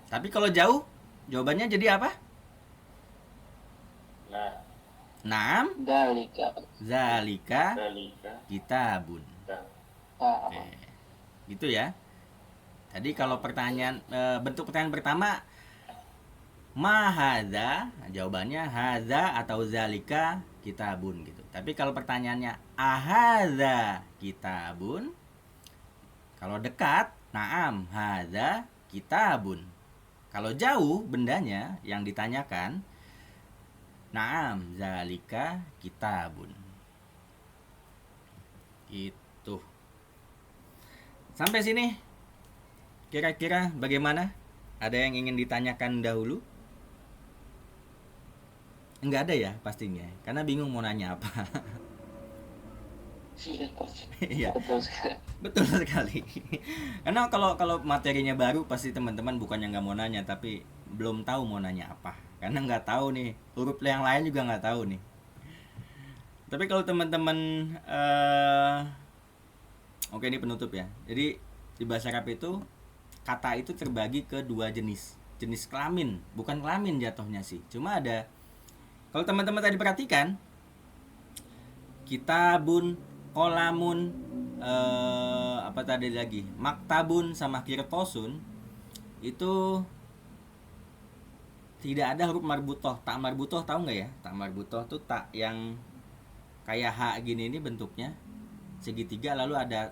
Tapi kalau jauh, jawabannya jadi apa? Nah, Na'am Dalika. zalika dalika. kitabun. Ah. Oke. Gitu ya. Tadi kalau bentuk pertanyaan pertama ma hadza, jawabannya hadza atau zalika kitabun gitu. Tapi kalau pertanyaannya ahadza kitabun, kalau dekat na'am hadza kitabun. Kalau jauh bendanya yang ditanyakan na'am zalika kitabun. Itu. Sampai sini kira-kira bagaimana? Ada yang ingin ditanyakan dahulu? Enggak ada ya pastinya, karena bingung mau nanya apa. Iya, Betul sekali. betul sekali. Karena kalau materinya baru pasti teman-teman bukannya nggak mau nanya, tapi belum tahu mau nanya apa. Karena nggak tahu nih, huruf yang lain juga nggak tahu nih. Tapi kalau teman-teman oke, ini penutup ya. Jadi di bahasa Arab itu kata itu terbagi ke dua jenis. Jenis kelamin, bukan kelamin jatuhnya sih. Cuma ada, kalau teman-teman tadi perhatikan, kitabun, kolamun, apa tadi lagi, maktabun sama kirtosun, itu tidak ada huruf marbutoh. Tak marbutoh tahu nggak ya? Tak marbutoh tuh tak yang kayak H gini, ini bentuknya segitiga lalu ada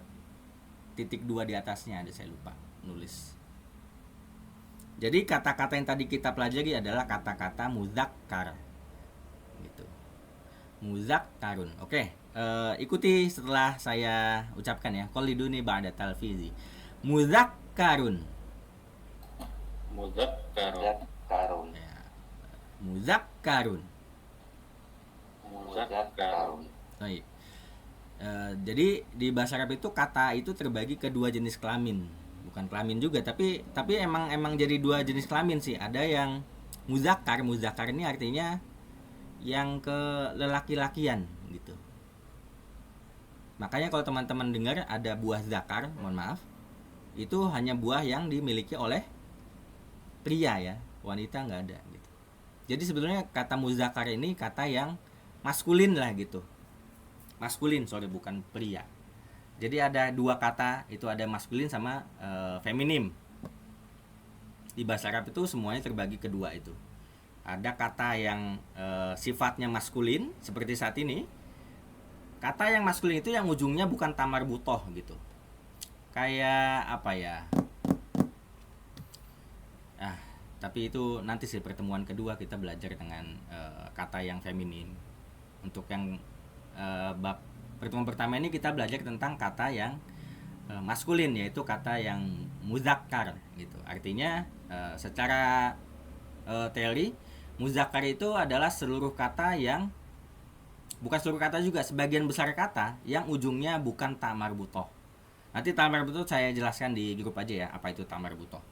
titik 2 di atasnya, ada, saya lupa nulis. Jadi kata-kata yang tadi kita pelajari adalah kata-kata muzakkar gitu. Muzakkarun. Oke, ikuti setelah saya ucapkan ya. Qaliduni ba'da talfizi. Muzakkarun. Muzakkarun. Karun. Ya. Muzakkarun. Muzakkarun. Baik. Jadi di bahasa Arab itu kata itu terbagi ke dua jenis kelamin, bukan kelamin juga, tapi emang jadi dua jenis kelamin sih. Ada yang muzakkar ini artinya yang ke lelaki-lakian gitu. Makanya kalau teman-teman dengar ada buah zakar, mohon maaf, itu hanya buah yang dimiliki oleh pria ya, wanita nggak ada gitu. Jadi sebetulnya kata muzakkar ini kata yang maskulin lah gitu. Maskulin, bukan pria. Jadi ada dua kata, itu ada maskulin sama feminim. Di bahasa Arab itu semuanya terbagi kedua itu. Ada kata yang sifatnya maskulin seperti saat ini. Kata yang maskulin itu yang ujungnya bukan tamar butoh gitu. Kayak apa ya? Tapi itu nanti sih pertemuan kedua kita belajar dengan kata yang feminin. Untuk yang bab pertemuan pertama ini kita belajar tentang kata yang maskulin, yaitu kata yang muzakkar gitu. Artinya secara teori muzakkar itu adalah seluruh kata yang, bukan seluruh kata juga, sebagian besar kata yang ujungnya bukan ta marbutoh. Nanti ta marbutoh saya jelaskan di grup aja ya, apa itu ta marbutoh.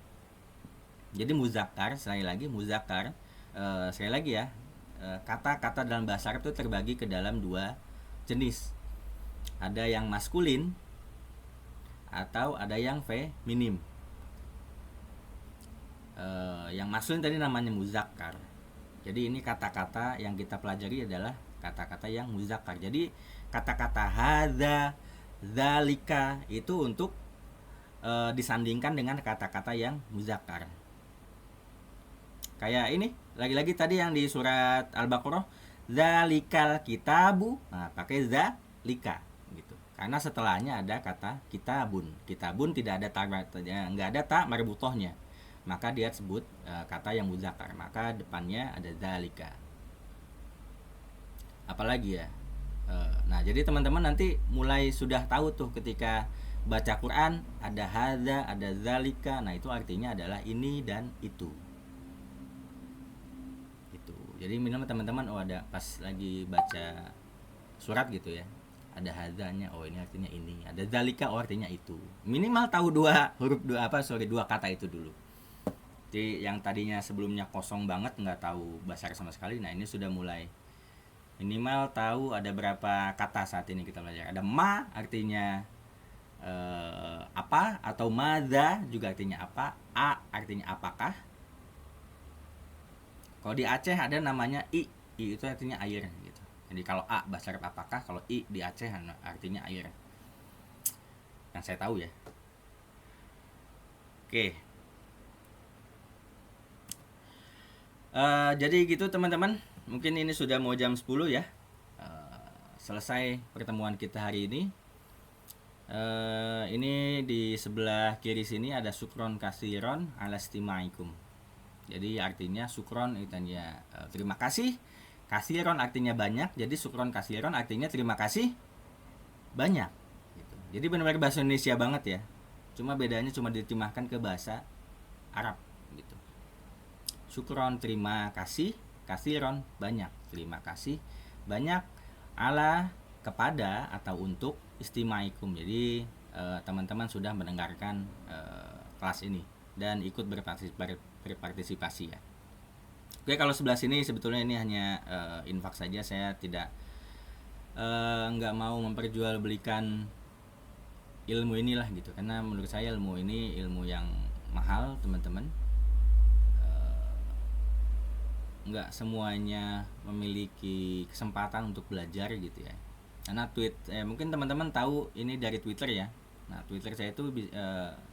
Jadi muzakkar, sekali lagi muzakkar, sekali lagi ya, kata-kata dalam bahasa Arab itu terbagi ke dalam dua jenis. Ada yang maskulin atau ada yang feminim. Yang maskulin tadi namanya muzakkar. Jadi ini kata-kata yang kita pelajari adalah kata-kata yang muzakkar. Jadi kata-kata hadza, zalika itu untuk disandingkan dengan kata-kata yang muzakkar. Kayak ini, lagi-lagi tadi yang di surat Al-Baqarah, zalikal kitabu, nah pakai zalika gitu. Karena setelahnya ada kata kitabun. Kitabun tidak ada enggak ada ta marbutohnya. Maka dia sebut kata yang muzakkar. Maka depannya ada zalika. Apalagi ya? Nah, jadi teman-teman nanti mulai sudah tahu tuh ketika baca Quran ada hadza, ada zalika. Nah, itu artinya adalah ini dan itu. Jadi minimal teman-teman ada pas lagi baca surat gitu ya, ada hadzanya, oh ini artinya ini, ada zalika, oh artinya itu. Minimal tahu dua kata itu dulu. Jadi yang tadinya sebelumnya kosong banget, nggak tahu bahasa Arab sama sekali, nah ini sudah mulai Minimal tahu ada berapa kata saat ini kita belajar. Ada ma artinya apa, atau madza juga artinya apa, a artinya apakah. Kalau di Aceh ada namanya i itu artinya air gitu. Jadi kalau a bahasa Arab apakah, kalau i di Aceh artinya air. Yang saya tahu ya. Oke. Jadi gitu teman-teman. Mungkin ini sudah mau jam 10 ya. Selesai pertemuan kita hari ini. Ini di sebelah kiri sini ada sukron kasiron alastimaikum. Jadi artinya sukron artinya terima kasih, kasiron artinya banyak. Jadi sukron kasiron artinya terima kasih banyak gitu. Jadi benar-benar bahasa Indonesia banget ya. Cuma bedanya cuma diterjemahkan ke bahasa Arab gitu. Sukron terima kasih, kasiron banyak, terima kasih banyak, ala kepada atau untuk, istimaikum. Jadi teman-teman sudah mendengarkan kelas ini dan ikut berpartisipasi ya. Oke, kalau sebelah sini sebetulnya ini hanya infak saja. Saya tidak nggak mau memperjualbelikan ilmu inilah gitu, karena menurut saya ilmu ini ilmu yang mahal teman-teman. Nggak semuanya memiliki kesempatan untuk belajar gitu ya. Karena mungkin teman-teman tahu ini dari Twitter ya. Nah, Twitter saya itu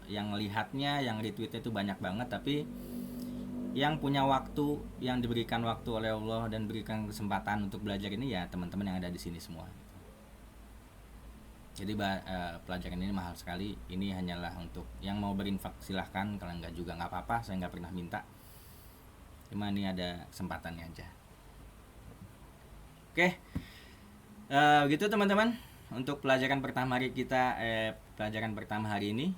yang lihatnya, yang retweetnya itu banyak banget, tapi yang punya waktu, yang diberikan waktu oleh Allah dan berikan kesempatan untuk belajar ini ya teman-teman yang ada di sini semua. Jadi pelajaran ini mahal sekali. Ini hanyalah untuk yang mau berinfak silahkan, kalau enggak juga nggak apa-apa. Saya nggak pernah minta. Cuma ini ada kesempatannya aja. Oke. Gitu teman-teman, untuk pelajaran pertama hari kita pelajaran pertama hari ini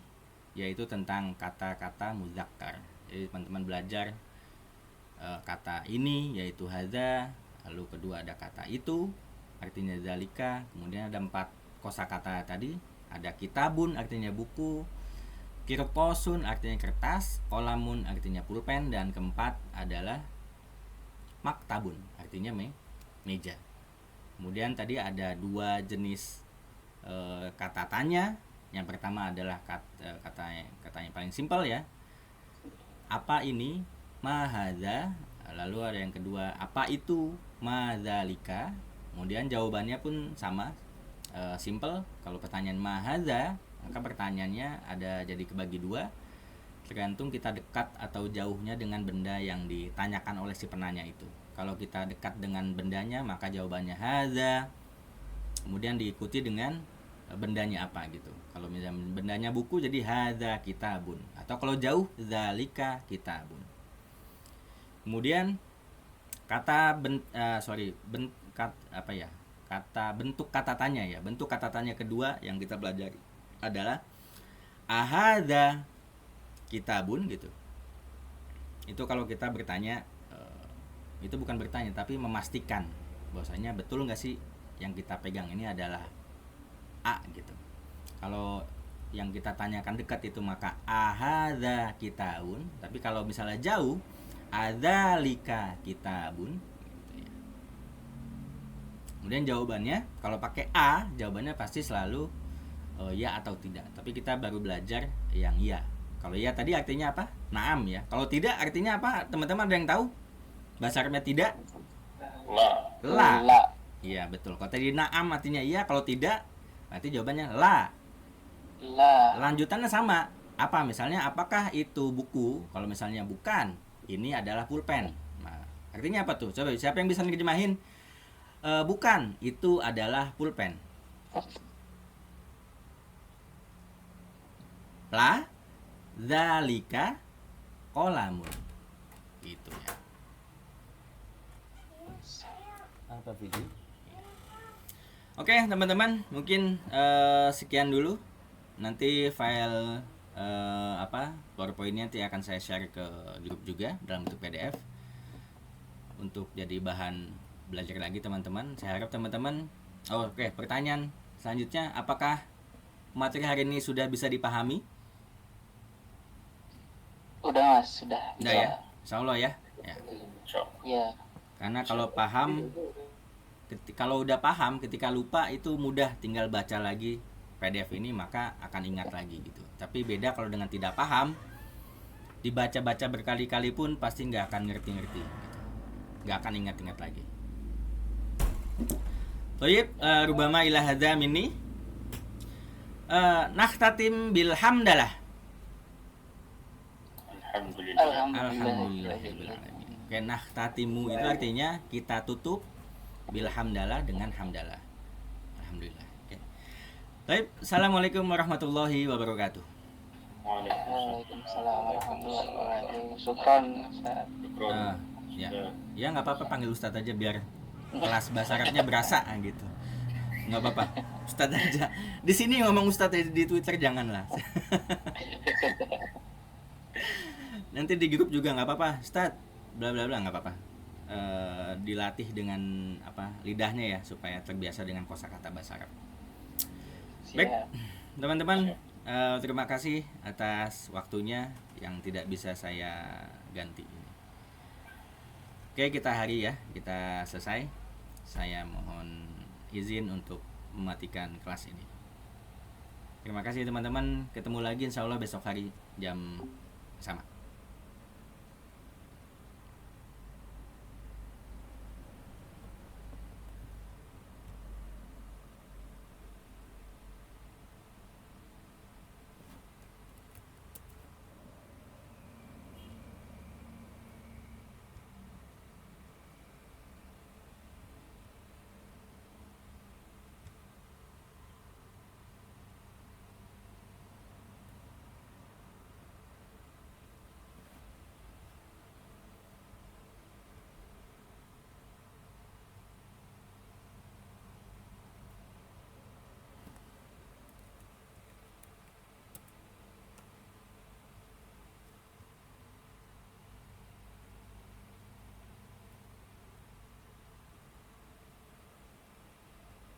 yaitu tentang kata-kata muzakkar. Jadi teman-teman belajar kata ini yaitu hadza, lalu kedua ada kata itu artinya zalika, kemudian ada 4 kosakata tadi, ada kitabun artinya buku, kirtosun artinya kertas, kolamun artinya pulpen, dan keempat adalah maktabun artinya meja. Kemudian tadi ada 2 jenis kata tanya. Yang pertama adalah katanya paling simpel ya. Apa ini? Ma hadza. Lalu ada yang kedua, apa itu? Ma dzalika. Kemudian jawabannya pun sama, simple. Kalau pertanyaan ma hadza, maka pertanyaannya ada jadi kebagi 2, tergantung kita dekat atau jauhnya dengan benda yang ditanyakan oleh si penanya itu. Kalau kita dekat dengan bendanya maka jawabannya hadza, kemudian diikuti dengan bendanya apa gitu. Kalau misalnya bendanya buku jadi hadza kitabun, atau kalau jauh zalika kitabun. Kemudian kata bentuk kata tanya ya. Bentuk kata tanya kedua yang kita pelajari adalah ahadza kitabun gitu. Itu kalau kita bertanya, itu bukan bertanya tapi memastikan bahwasanya betul nggak sih yang kita pegang ini adalah A gitu. Kalau yang kita tanyakan dekat itu maka ahadza kitabun, tapi kalau misalnya jauh adzalika kitabun gitu ya. Kemudian jawabannya kalau pakai A, jawabannya pasti selalu ya atau tidak. Tapi kita baru belajar yang ya. Kalau ya tadi artinya apa? Naam ya. Kalau tidak artinya apa? Teman-teman ada yang tahu? Bahasa Arabnya tidak? La. Iya betul. Kalau tadi naam artinya iya, kalau tidak berarti jawabannya la. Lanjutannya sama. Apa misalnya? Apakah itu buku? Kalau misalnya bukan, ini adalah pulpen. Nah, artinya apa tuh? Coba siapa yang bisa nerjemahin? Bukan, itu adalah pulpen. La zalika qalamun. Gitu ya. Apa video? Oke teman-teman, mungkin sekian dulu. Nanti file PowerPoint-nya nanti akan saya share ke grup juga dalam bentuk PDF untuk jadi bahan belajar lagi teman-teman. Saya harap teman-teman. Oke, pertanyaan selanjutnya, apakah materi hari ini sudah bisa dipahami? Udah Mas, sudah. Udah ya, insya Allah ya. Ya. Karena kalau paham Kalau udah paham, ketika lupa itu mudah, tinggal baca lagi PDF ini maka akan ingat lagi gitu. Tapi beda kalau dengan tidak paham, dibaca-baca berkali-kali pun pasti nggak akan ngerti-ngerti gitu. Nggak akan ingat-ingat lagi. Thayyib, rubama ila hadza minni. Nakhtatim bil hamdalah. Alhamdulillah. Alhamdulillahirabbil alamin. Oke, nakhtatimu itu artinya kita tutup bil hamdalah dengan hamdalah. Alhamdulillah. Oke. Baik, assalamualaikum warahmatullahi wabarakatuh. Waalaikumsalam warahmatullahi wabarakatuh. Syukran Ustaz. Ya, ya nggak apa-apa, panggil Ustadz aja biar kelas bahasa Arabnya berasa gitu. Nggak apa-apa, Ustadz aja. Di sini ngomong Ustadz, di Twitter janganlah. Nanti di grup juga nggak apa-apa, Ustadz bla bla bla, nggak apa-apa. Dilatih dengan lidahnya ya, supaya terbiasa dengan kosakata bahasa Arab. Baik, teman-teman, terima kasih atas waktunya yang tidak bisa saya ganti. Oke, kita hari ya, kita selesai. Saya mohon izin untuk mematikan kelas ini. Terima kasih teman-teman, ketemu lagi insya Allah besok hari jam sama.